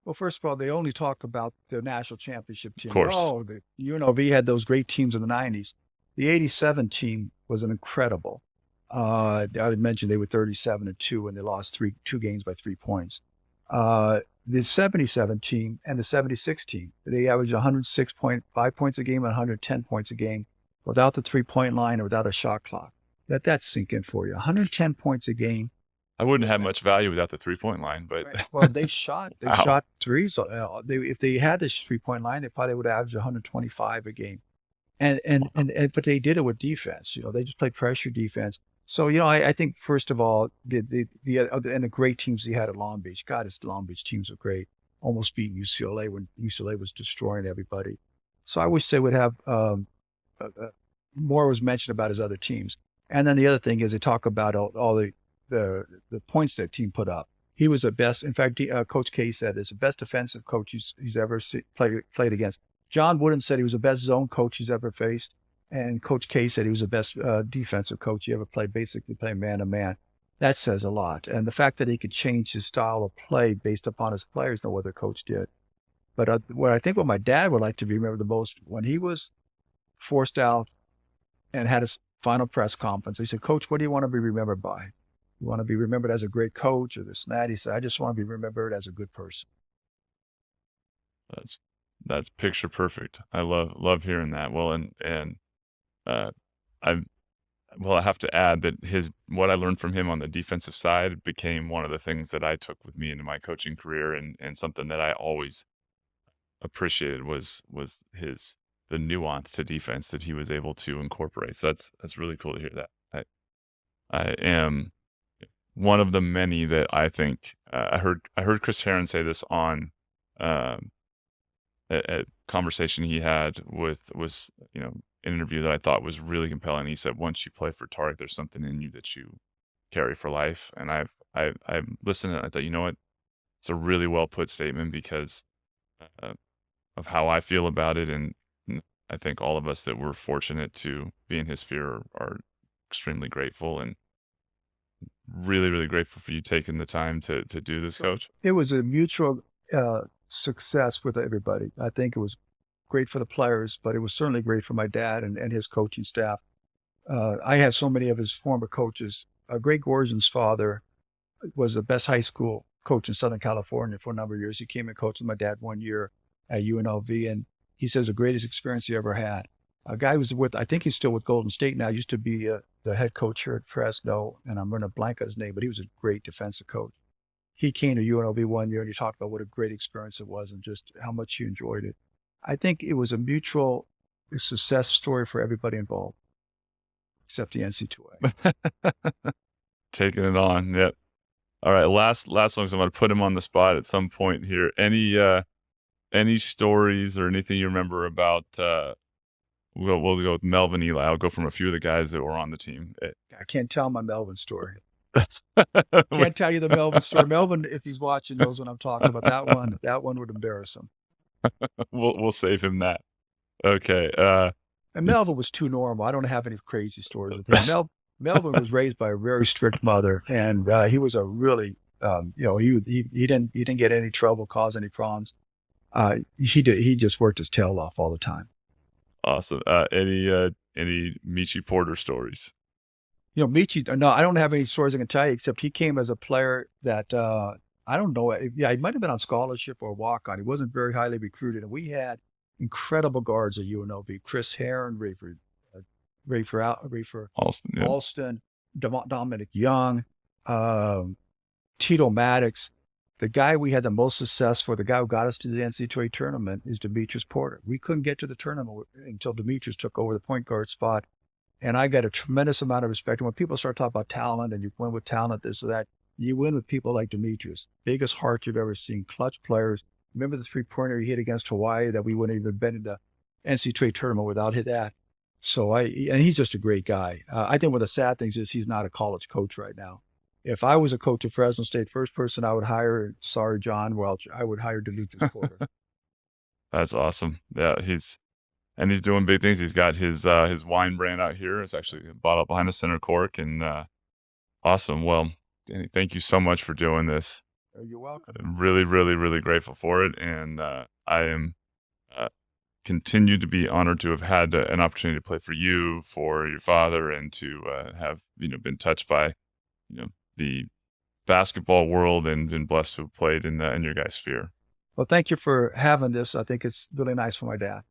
Well, first of all, they only talk about the national championship team. Of course. Oh, the UNLV had those great teams in the 90s. The 87 team was an incredible. I mentioned they were 37-2 and they lost two games by 3 points. The 77 team and the 76 team, they averaged 106.5 points a game and 110 points a game without the 3-point line or without a shot clock. Let that sink in for you. 110 points a game. I wouldn't have much value without the 3-point line, but right. Well, they shot Wow. threes. If they had this 3-point line, they probably would average 125 a game. But they did it with defense. They just played pressure defense. So, I think first of all, the great teams he had at Long Beach. God, his Long Beach teams were great. Almost beating UCLA when UCLA was destroying everybody. So I wish they would have more was mentioned about his other teams. And then the other thing is they talk about all the points that team put up. He was the best. In fact, Coach K said it's the best defensive coach he's ever played against. John Wooden said he was the best zone coach he's ever faced. And Coach K said he was the best defensive coach he ever played, basically playing man-to-man. That says a lot. And the fact that he could change his style of play based upon his players, no other coach did. But what my dad would like to be remembered the most, when he was forced out and had his final press conference, he said, "Coach, what do you want to be remembered by? You want to be remembered as a great coach or this and that?" He said, "I just want to be remembered as a good person." That's picture perfect. I love hearing that. Well, I have to add that what I learned from him on the defensive side became one of the things that I took with me into my coaching career, and something that I always appreciated was the nuance to defense that he was able to incorporate. So that's really cool to hear that. I am one of the many that I think I heard Chris Herron say this on a conversation he had was an interview that I thought was really compelling. He said, once you play for Tark, there's something in you that you carry for life. And I've listened and I thought, you know what, it's a really well put statement, because of how I feel about it. And I think all of us that were fortunate to be in his sphere are extremely grateful, and really, really grateful for you taking the time to do this, Coach. It was a mutual success with everybody. I think it was great for the players, but it was certainly great for my dad and his coaching staff. I had so many of his former coaches. Greg Gorgon's father was the best high school coach in Southern California for a number of years. He came and coached with my dad 1 year at UNLV, and he says the greatest experience he ever had. A guy was I think he's still with Golden State now, used to be the head coach here at Fresno, and I'm going to blank on his name, but he was a great defensive coach. He came to UNLV 1 year, and he talked about what a great experience it was and just how much he enjoyed it. I think it was a mutual success story for everybody involved, except the NC2A. Taking it on, yep. All right, last one, because I'm going to put him on the spot at some point here. Any stories or anything you remember about? We'll go with Melvin Ely. I'll go from a few of the guys that were on the team. I can't tell my Melvin story. Can't tell you the Melvin story. Melvin, if he's watching, knows what I'm talking about. That one would embarrass him. We'll save him that. Okay. And Melvin was too normal. I don't have any crazy stories with him. Melvin was raised by a very strict mother, and he was a really, he didn't get any trouble, cause any problems. He just worked his tail off all the time. Awesome. Any Michi Porter stories? Michi, no, I don't have any stories I can tell you, except he came as a player that, I don't know. Yeah, he might have been on scholarship or walk-on. He wasn't very highly recruited. And we had incredible guards at UNLV. Chris Heron, Rafer Alston, Dominic Young, Tito Maddox. The guy we had the most success for, the guy who got us to the NCAA tournament, is Demetrius Porter. We couldn't get to the tournament until Demetrius took over the point guard spot. And I got a tremendous amount of respect. And when people start talking about talent and you win with talent, this or that, you win with people like Demetrius. Biggest heart you've ever seen, clutch players. Remember the three-pointer he hit against Hawaii that we wouldn't even been in the NCAA tournament without hit that. And he's just a great guy. I think one of the sad things is he's not a college coach right now. If I was a coach at Fresno State, first person I would hire, sorry, John Welch, I would hire Demetrius Porter. That's awesome. Yeah, he's doing big things. He's got his wine brand out here. It's actually a bottle behind the center cork, and awesome. Well, Danny, thank you so much for doing this. You're welcome. I'm really, really, really grateful for it, and I am continue to be honored to have had an opportunity to play for you, for your father, and to have been touched by the basketball world and been blessed to have played in your guys' sphere. Well, thank you for having this. I think it's really nice for my dad.